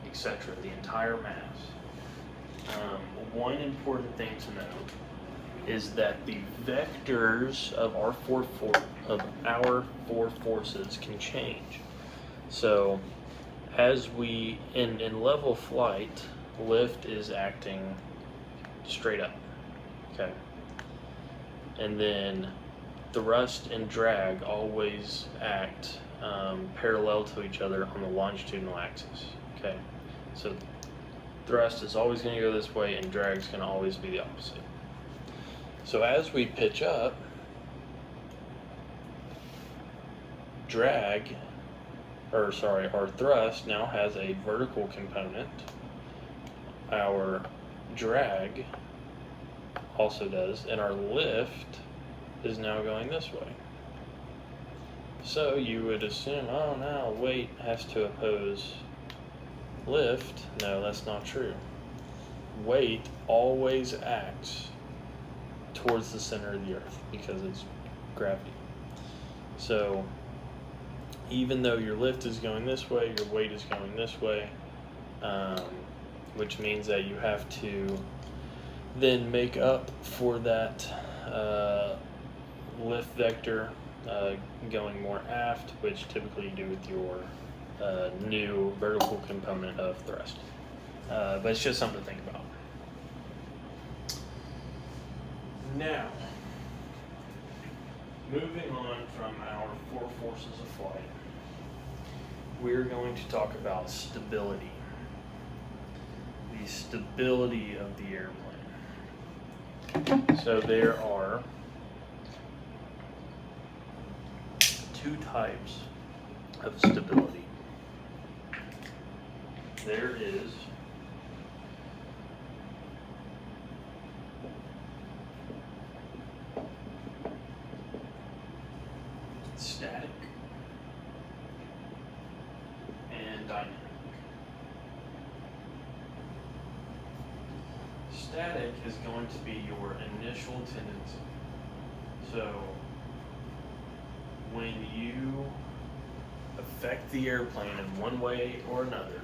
etc. The entire mass. One important thing to note is that the vectors of our four forces can change. So as we in level flight, lift is acting straight up, okay, and then thrust and drag always act parallel to each other on the longitudinal axis, okay. So thrust is always going to go this way and drag is going to always be the opposite. So as we pitch up, our thrust now has a vertical component. Our drag also does, and our lift is now going this way. So you would assume, oh, now weight has to oppose lift. No, that's not true. Weight always acts towards the center of the earth because it's gravity. So even though your lift is going this way, your weight is going this way, which means that you have to then make up for that lift vector going more aft, which typically you do with your new vertical component of thrust. But it's just something to think about. Now, moving on from our four forces of flight, we're going to talk about stability. The stability of the airplane. So there are two types of stability. There is static and dynamic. Static is going to be your initial tendency. So when you affect the airplane in one way or another,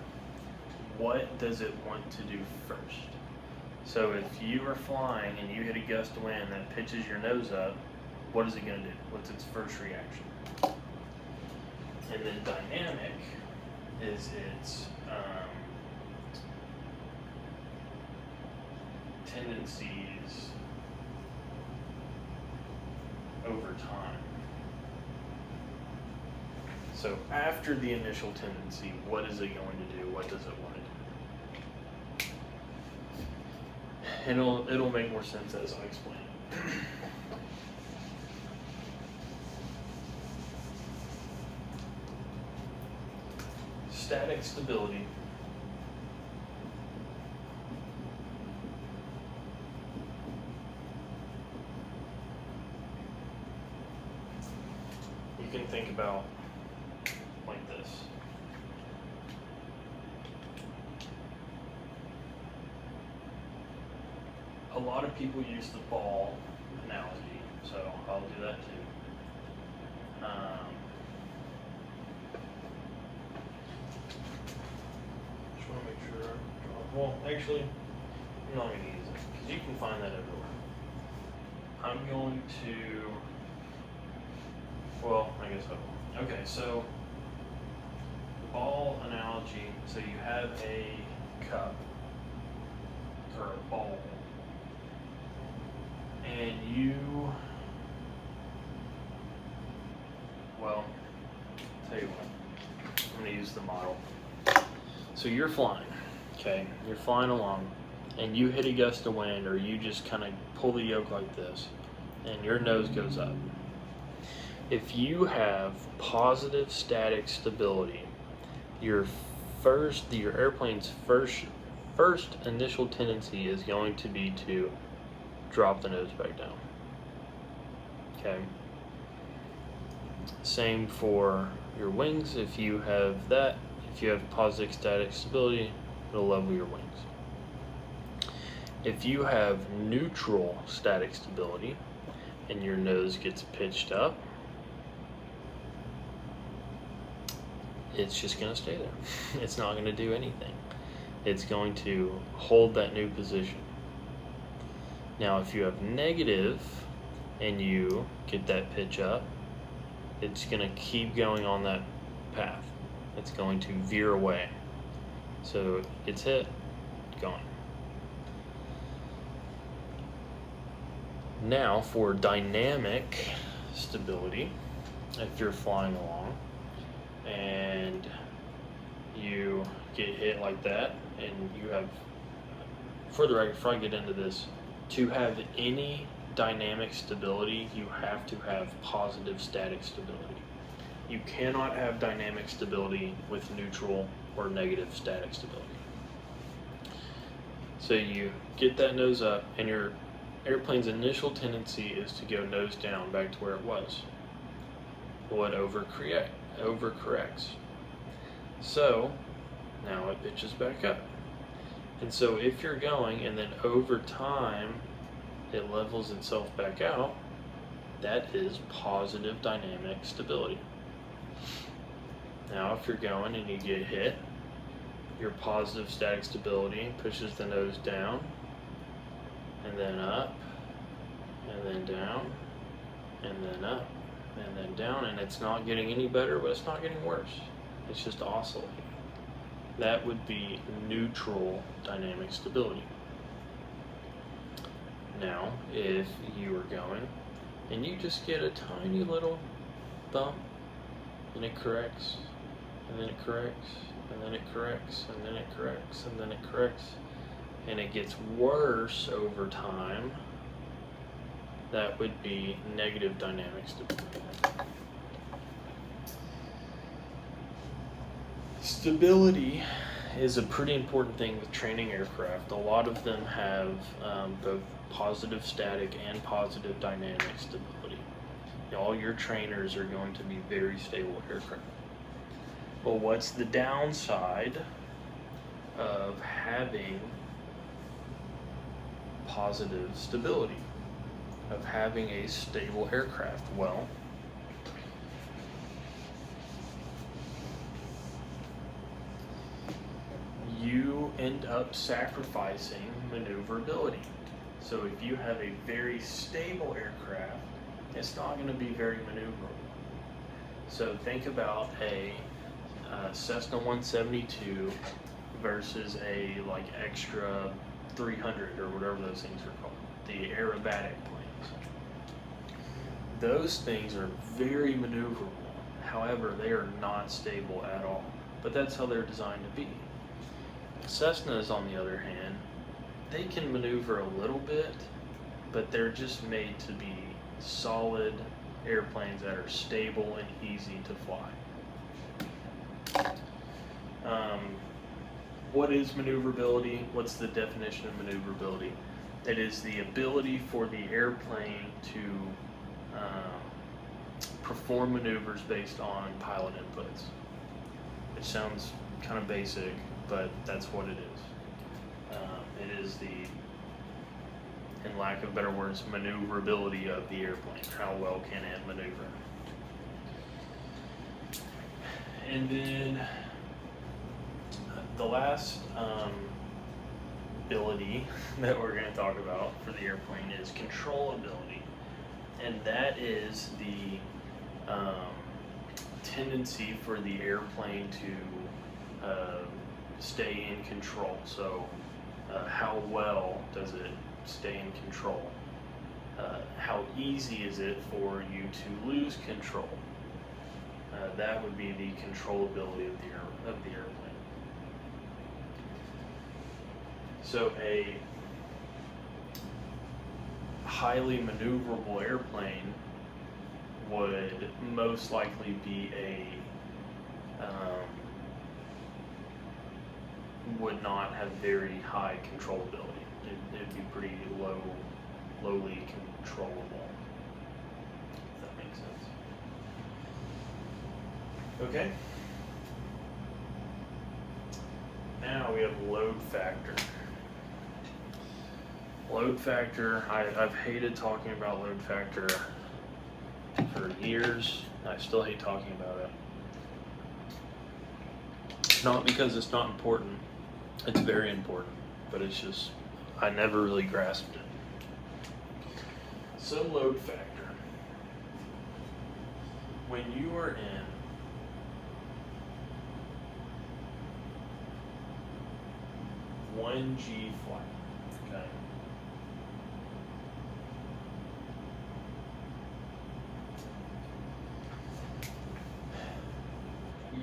what does it want to do first? So if you are flying and you hit a gust of wind that pitches your nose up, what is it going to do? What's its first reaction? And then dynamic is its tendencies over time. So after the initial tendency, what is it going to do? What does it want to do? It'll make more sense as I explain it. Static stability you can think about like this. A lot of people use the ball analogy, so I'll do that too. Just want to make sure. Well, actually, I'm not going to use it because you can find that everywhere. I'm going to. Well, I guess I will. Okay, so ball analogy. So you have a cup or a ball, and you. Well, tell you what. I'm going to use the model. So you're flying, okay? You're flying along, and you hit a gust of wind, or you just kind of pull the yoke like this, and your nose goes up. If you have positive static stability, your airplane's first initial tendency is going to be to drop the nose back down. Okay. Same for your wings. If you have positive static stability, it'll level your wings. If you have neutral static stability and your nose gets pitched up, it's just going to stay there. It's not going to do anything. It's going to hold that new position. Now, if you have negative and you get that pitch up, it's going to keep going on that path. It's going to veer away. So it's hit, going. Now for dynamic stability, if you're flying along and you get hit like that, and you have, for the record, before I get into this, to have any dynamic stability, you have to have positive static stability. You cannot have dynamic stability with neutral or negative static stability. So you get that nose up, and your airplane's initial tendency is to go nose down back to where it was. Well, it overcorrects. So now it pitches back up. And so if you're going and then over time it levels itself back out, that is positive dynamic stability. Now if you're going and you get hit, your positive static stability pushes the nose down and then up and then down and then up and then down, and it's not getting any better, but it's not getting worse. It's just oscillating. That would be neutral dynamic stability. Now, if you are going and you just get a tiny little bump and it corrects, and then it corrects, and then it corrects, and then it corrects, and then it corrects, and it gets worse over time, that would be negative dynamic stability. Stability is a pretty important thing with training aircraft. A lot of them have both positive static and positive dynamic stability. all your trainers are going to be very stable aircraft. Well, what's the downside of having positive stability, of having a stable aircraft? Well, you end up sacrificing maneuverability. So if you have a very stable aircraft, it's not going to be very maneuverable. So think about a Cessna 172 versus a like extra 300 or whatever those things are called, the aerobatic planes. Those things are very maneuverable. However, they are not stable at all. But that's how they're designed to be. Cessnas, on the other hand, they can maneuver a little bit, but they're just made to be solid airplanes that are stable and easy to fly. What is maneuverability? What's the definition of maneuverability? It is the ability for the airplane to perform maneuvers based on pilot inputs. It sounds kind of basic, but that's what it is. It is the, in lack of better words, maneuverability of the airplane. How well can it maneuver? And then the last ability that we're going to talk about for the airplane is controllability. And that is the tendency for the airplane to stay in control. So how well does it stay in control? How easy is it for you to lose control? That would be the controllability of the airplane. So a highly maneuverable airplane would most likely be would not have very high controllability. It'd be pretty lowly controllable, if that makes sense. Okay. Now we have load factor. Load factor, I've hated talking about load factor for years. I still hate talking about it. Not because it's not important. It's very important, but it's just, I never really grasped it. So load factor. When you are in one G flight, okay?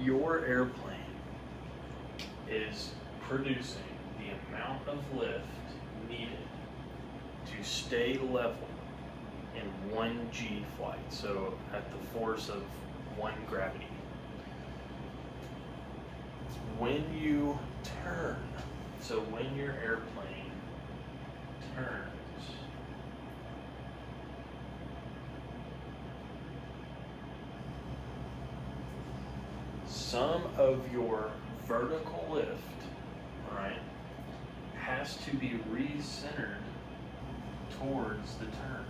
Your airplane is producing the amount of lift needed to stay level in 1G flight, so at the force of 1 gravity. When you turn, so when your airplane turns, some of your vertical lift, right, has to be re-centered towards the turn,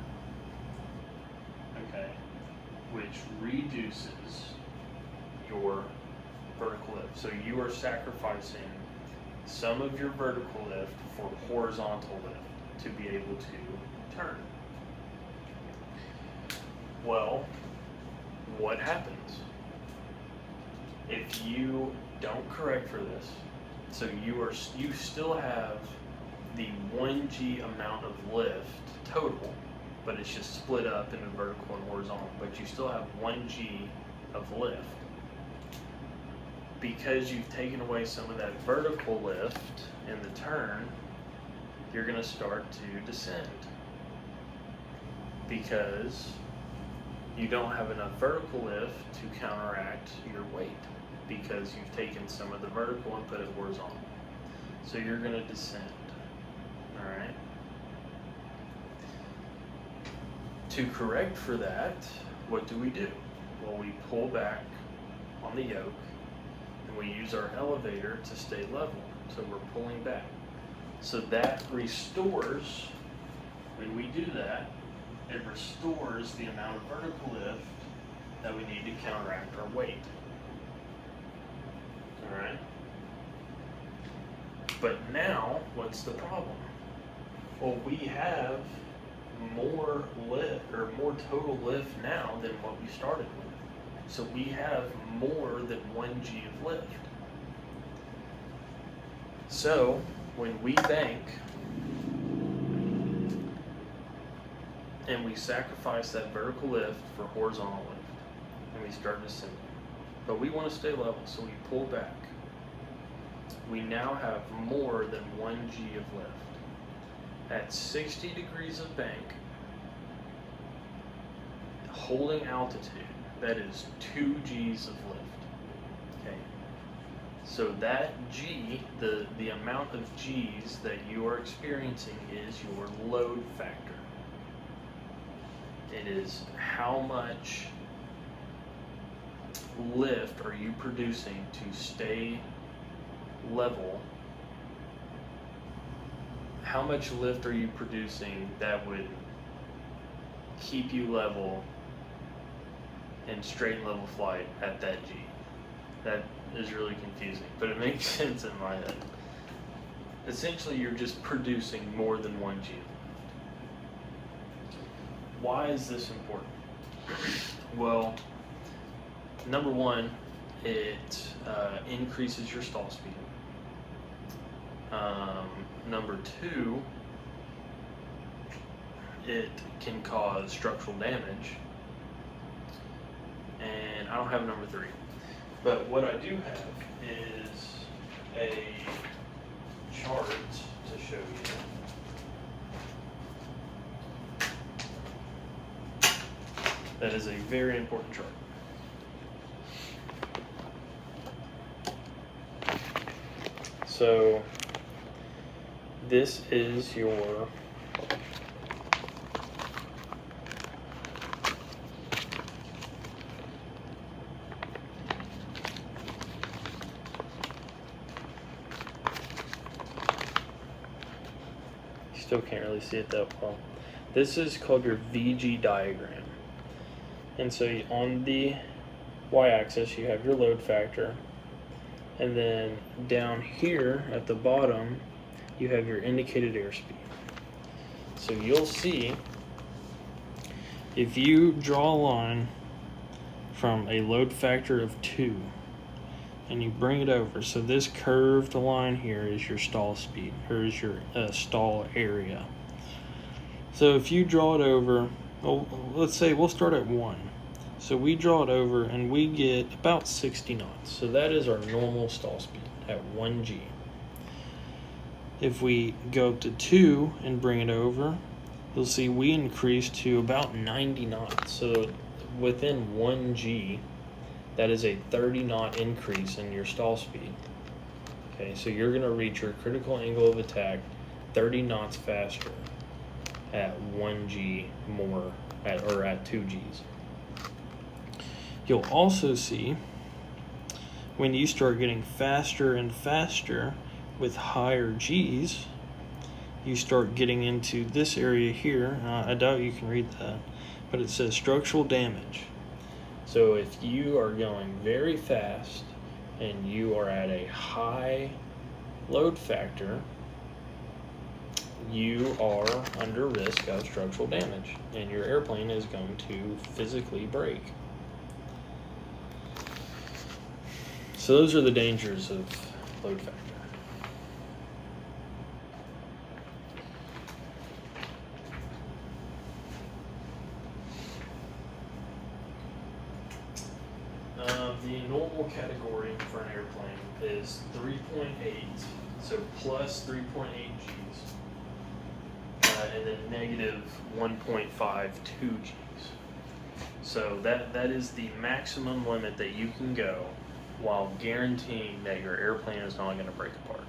okay, which reduces your vertical lift. So you are sacrificing some of your vertical lift for horizontal lift to be able to turn. Well, what happens if you don't correct for this? So you still have the 1G amount of lift total, but it's just split up into vertical and horizontal, but you still have 1G of lift. Because you've taken away some of that vertical lift in the turn, you're going to start to descend because you don't have enough vertical lift to counteract your weight, because you've taken some of the vertical and put it horizontal. So you're going to descend. All right. To correct for that, what do? Well, we pull back on the yoke and we use our elevator to stay level. So we're pulling back. So that restores, when we do that, it restores the amount of vertical lift that we need to counteract our weight. All right? But now, what's the problem? Well, we have more lift, or more total lift now than what we started with. So we have more than 1 G of lift. So when we bank and we sacrifice that vertical lift for horizontal lift, and we start descending, but we want to stay level, so we pull back. We now have more than 1 G of lift. At 60 degrees of bank, holding altitude, that is 2 G's of lift. Okay. So that G, the amount of G's that you are experiencing is your load factor. It is how much lift are you producing to stay level. How much lift are you producing that would keep you level in straight and level flight at that G? That is really confusing, but it makes sense in my head. Essentially, you're just producing more than 1 G. Why is this important? Well, number one, it increases your stall speed. Number two, it can cause structural damage. And I don't have number three. But what I do have is a chart to show you. That is a very important chart. So this is your still can't really see it that well. This is called your VG diagram. And so on the y-axis you have your load factor, and then down here at the bottom you have your indicated airspeed. So you'll see, if you draw a line from a load factor of 2 and you bring it over, so this curved line here is your stall speed, or is your stall area. So if you draw it over, well, let's say we'll start at 1. So we draw it over and we get about 60 knots. So that is our normal stall speed at 1 G. If we go up to 2 and bring it over, you'll see we increase to about 90 knots. So within 1 G, that is a 30 knot increase in your stall speed. Okay, so you're going to reach your critical angle of attack 30 knots faster at 1 G more, or at 2 Gs. You'll also see when you start getting faster and faster with higher Gs, you start getting into this area here. I doubt you can read that, but it says structural damage. So if you are going very fast and you are at a high load factor, you are under risk of structural damage and your airplane is going to physically break. So those are the dangers of load factor. The normal category for an airplane is 3.8, so plus 3.8 Gs, and then negative 1.52 Gs. So that is the maximum limit that you can go while guaranteeing that your airplane is not going to break apart.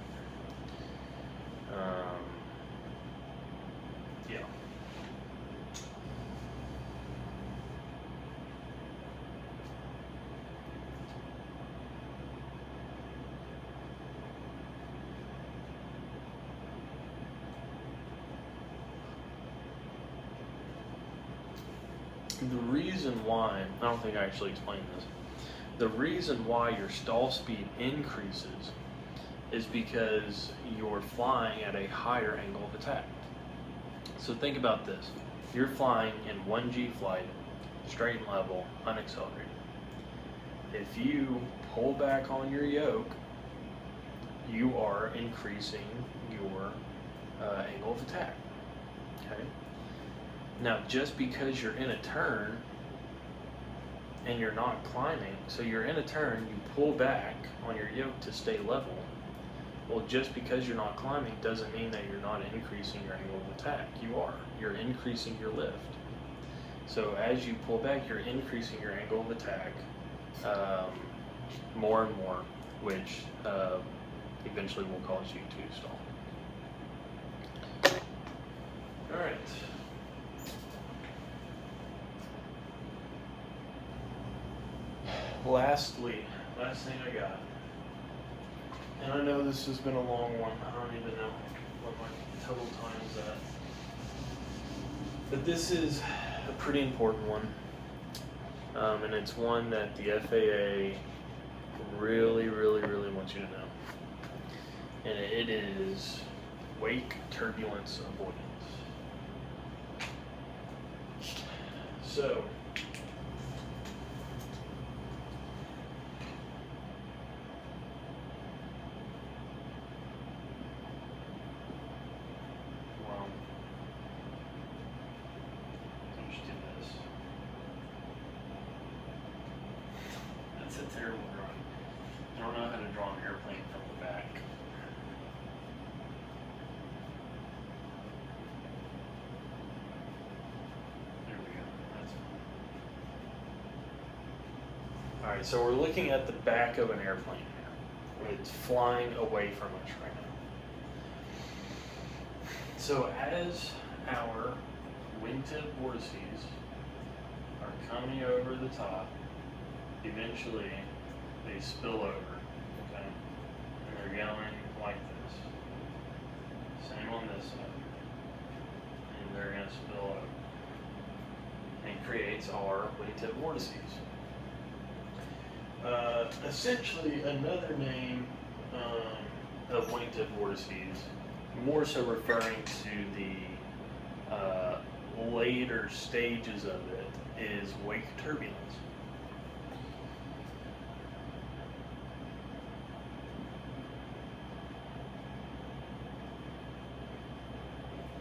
Yeah. The reason why, I don't think I actually explained this, the reason why your stall speed increases is because you're flying at a higher angle of attack. So think about this. You're flying in 1G flight, straight and level, unaccelerated. If you pull back on your yoke, you are increasing your angle of attack. Okay. Now, just because you're in a turn and you're not climbing, so you're in a turn, you pull back on your yoke to stay level. Well, just because you're not climbing doesn't mean that you're not increasing your angle of attack. You are. You're increasing your lift. So as you pull back, you're increasing your angle of attack more and more, which eventually will cause you to stall. All right. Lastly, last thing I got, and I know this has been a long one. I don't even know what my total time is at, but this is a pretty important one, and it's one that the FAA really wants you to know, and it is wake turbulence avoidance. So, that's a terrible drawing. I don't know how to draw an airplane from the back. There we go. That's fine. Alright, so we're looking at the back of an airplane here. It's flying away from us right now. So as our wingtip vortices are coming over the top, eventually they spill over, okay? And they're going like this. Same on this side. And they're going to spill over. And it creates our wingtip vortices. Essentially, another name of wingtip vortices, more so referring to the later stages of it, is wake turbulence.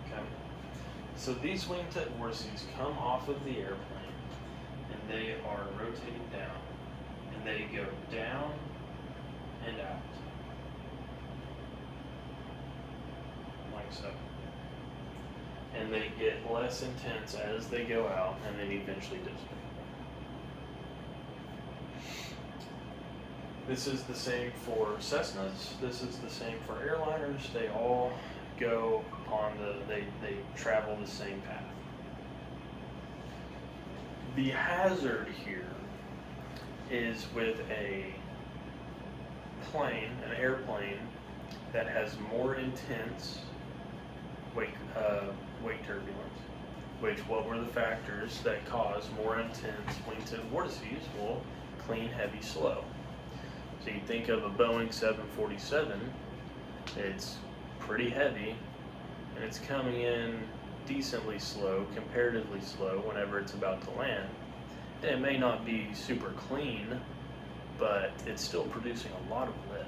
Okay. So these wingtip vortices come off of the airplane and they are rotating down, and they go down and out. Like so. And they get less intense as they go out, and then eventually dissipate. This is the same for Cessnas. This is the same for airliners. They all go on they travel the same path. The hazard here is with a plane, an airplane, that has more intense wake turbulence, which what were the factors that cause more intense wingtip vortices? Well, clean, heavy, slow. So you think of a Boeing 747, it's pretty heavy, and it's coming in decently slow, comparatively slow whenever it's about to land. And it may not be super clean, but it's still producing a lot of lift.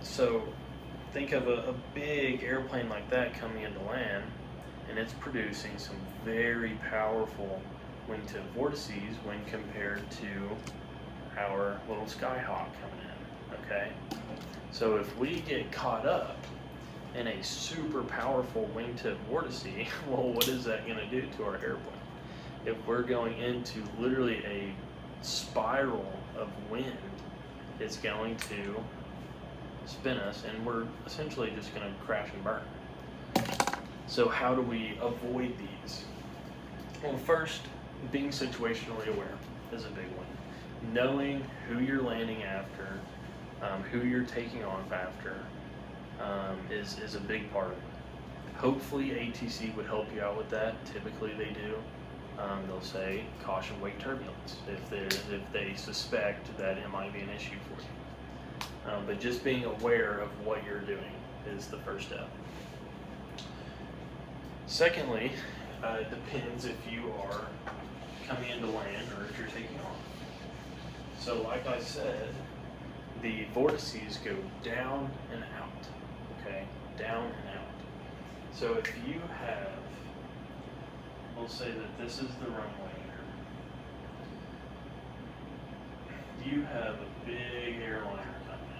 So think of a big airplane like that coming into land, and it's producing some very powerful wingtip vortices when compared to our little Skyhawk coming in, okay? So if we get caught up in a super powerful wingtip vortice, well, what is that gonna do to our airplane? If we're going into literally a spiral of wind, it's going to spin us, and we're essentially just going to crash and burn. So how do we avoid these? Well, first, being situationally aware is a big one. Knowing who you're landing after, who you're taking off after, is a big part of it. Hopefully ATC would help you out with that. Typically they do. they'll say caution wake turbulence if they suspect that it might be an issue for you. But just being aware of what you're doing is the first step. Secondly, it depends if you are coming into land or if you're taking off. So like I said, the vortices go down and out, okay? Down and out. So if you have, we'll say that this is the runway here. You have a big airliner coming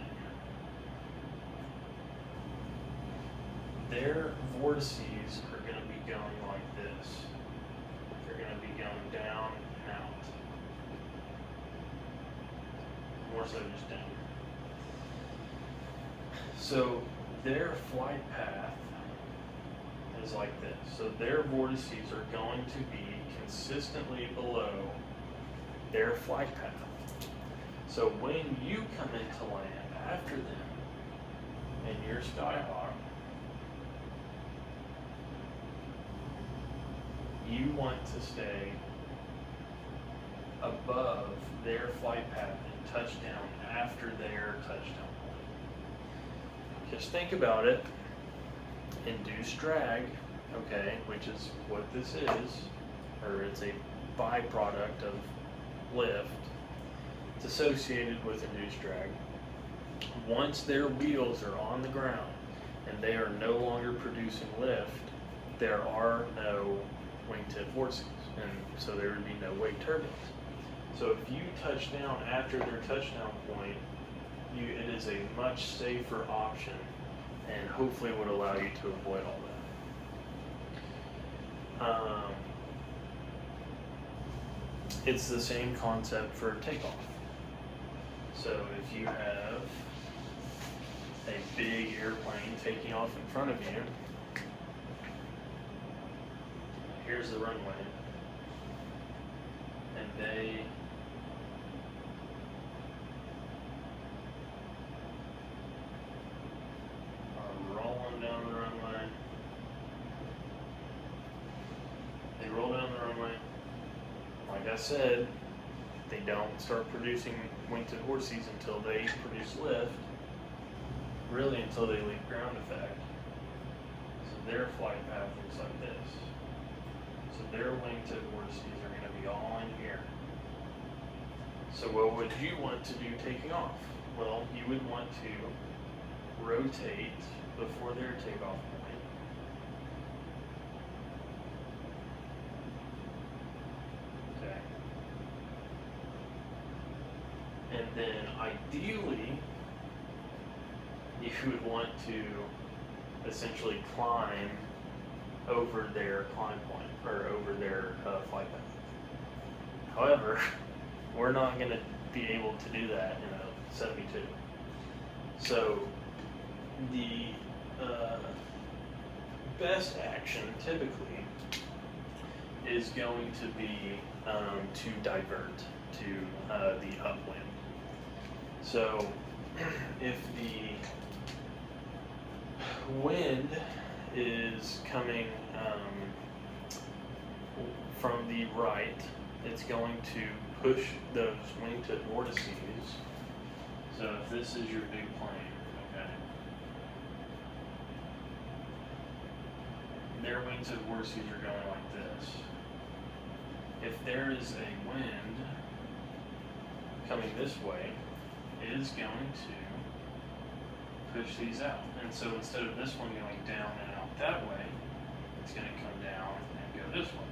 in here. Their vortices are going to be going like this. They're going to be going down and out. More so just down. So their flight path is like this. So their vortices are going to be consistently below their flight path. So when you come into land after them and you're skyhawk, you want to stay above their flight path and touch down after their touchdown point. Just think about it. Induced drag, okay, which is what this is, or it's a byproduct of lift. It's associated with induced drag. Once their wheels are on the ground and they are no longer producing lift, there are no wingtip vortices, and so there would be no wake turbulence. So if you touch down after their touchdown point, it is a much safer option and hopefully would allow you to avoid all that. It's the same concept for takeoff. So if you have a big airplane taking off in front of you, here's the runway, and they are rolling down the runway. They roll down the runway. Like I said, they don't start producing wingtip vortices until they produce lift, really until they leave ground effect. So their flight path looks like this. So their wingtip vortices are going to be all in here. So what would you want to do taking off? Well, you would want to rotate before their takeoff point. Okay. And then ideally, you would want to essentially climb over their climb point, or over their flight path. However, we're not going to be able to do that in a 72. So the best action typically is going to be to divert to the upwind. So if the wind is coming from the right, it's going to push those wingtip vortices. So if this is your big plane, okay, their wingtip vortices are going like this. If there is a wind coming this way, it is going to push these out. And so instead of this one going down and out that way, it's going to come down and go this way.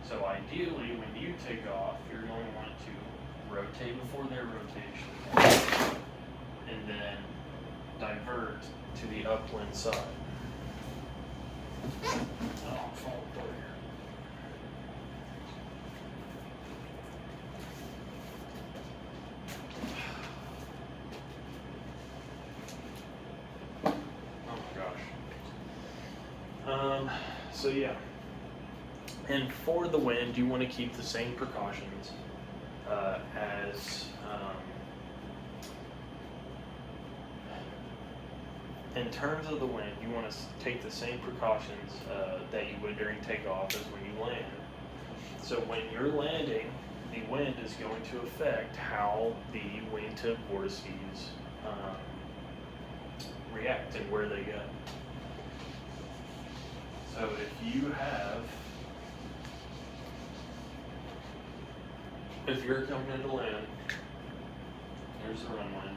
So ideally, when you take off, you're going to want to rotate before their rotation and then divert to the upwind side. Oh, fall apart here. So yeah, and for the wind, you want to keep the same precautions as in terms of the wind. You want to take the same precautions that you would during takeoff as when you land. So when you're landing, the wind is going to affect how the wingtip vortices react and where they go. So if you're coming into land, here's the runway,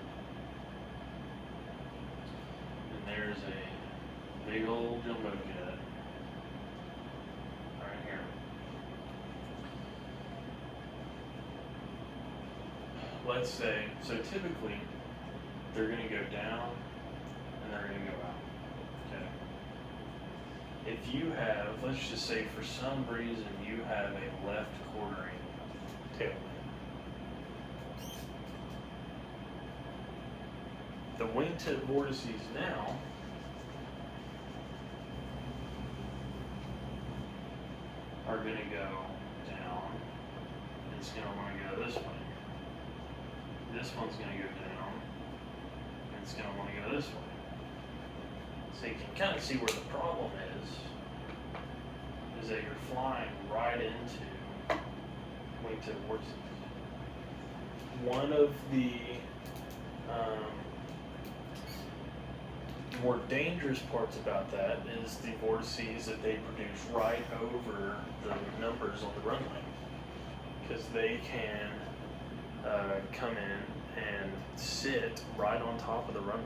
and there's a big old jumbo jet right here. Let's say, so typically they're going to go down and they're going to go out. Okay. If you have, let's just say for some reason you have a left quartering tailwind, the wingtip vortices now are going to go down. It's going to want to go this way. This one's going to go down, and it's going to want to go this way. So you can kind of see where the problem is that you're flying right into wingtip vortices. One of the more dangerous parts about that is the vortices that they produce right over the numbers on the runway, because they can come in and sit right on top of the runway.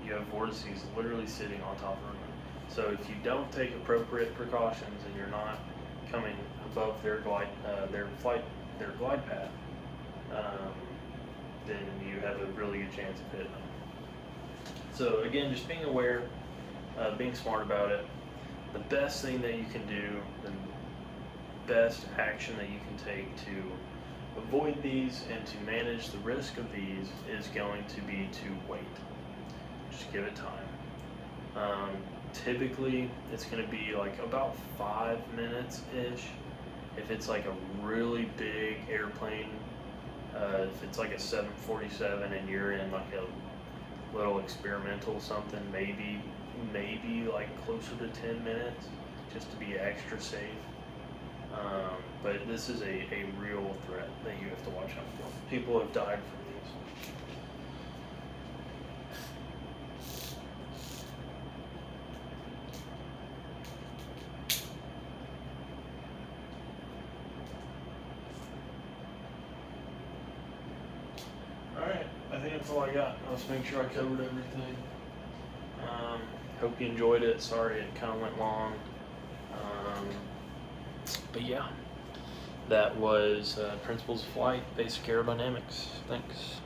You have vortices literally sitting on top of the runway. So if you don't take appropriate precautions and you're not coming above their glide path, then you have a really good chance of hitting them. So again, just being aware, being smart about it. The best thing that you can do, the best action that you can take to avoid these and to manage the risk of these is going to be to wait. Just give it time. Typically, it's going to be like about 5 minutes-ish. If it's like a really big airplane, if it's like a 747 and you're in like a little experimental something, maybe like closer to 10 minutes, just to be extra safe. But this is a real threat that you have to watch out for. People have died from these. Alright, I think that's all I got. Let's make sure I covered everything. Hope you enjoyed it. Sorry it kind of went long. But yeah, that was Principles of Flight, Basic Aerodynamics. Thanks.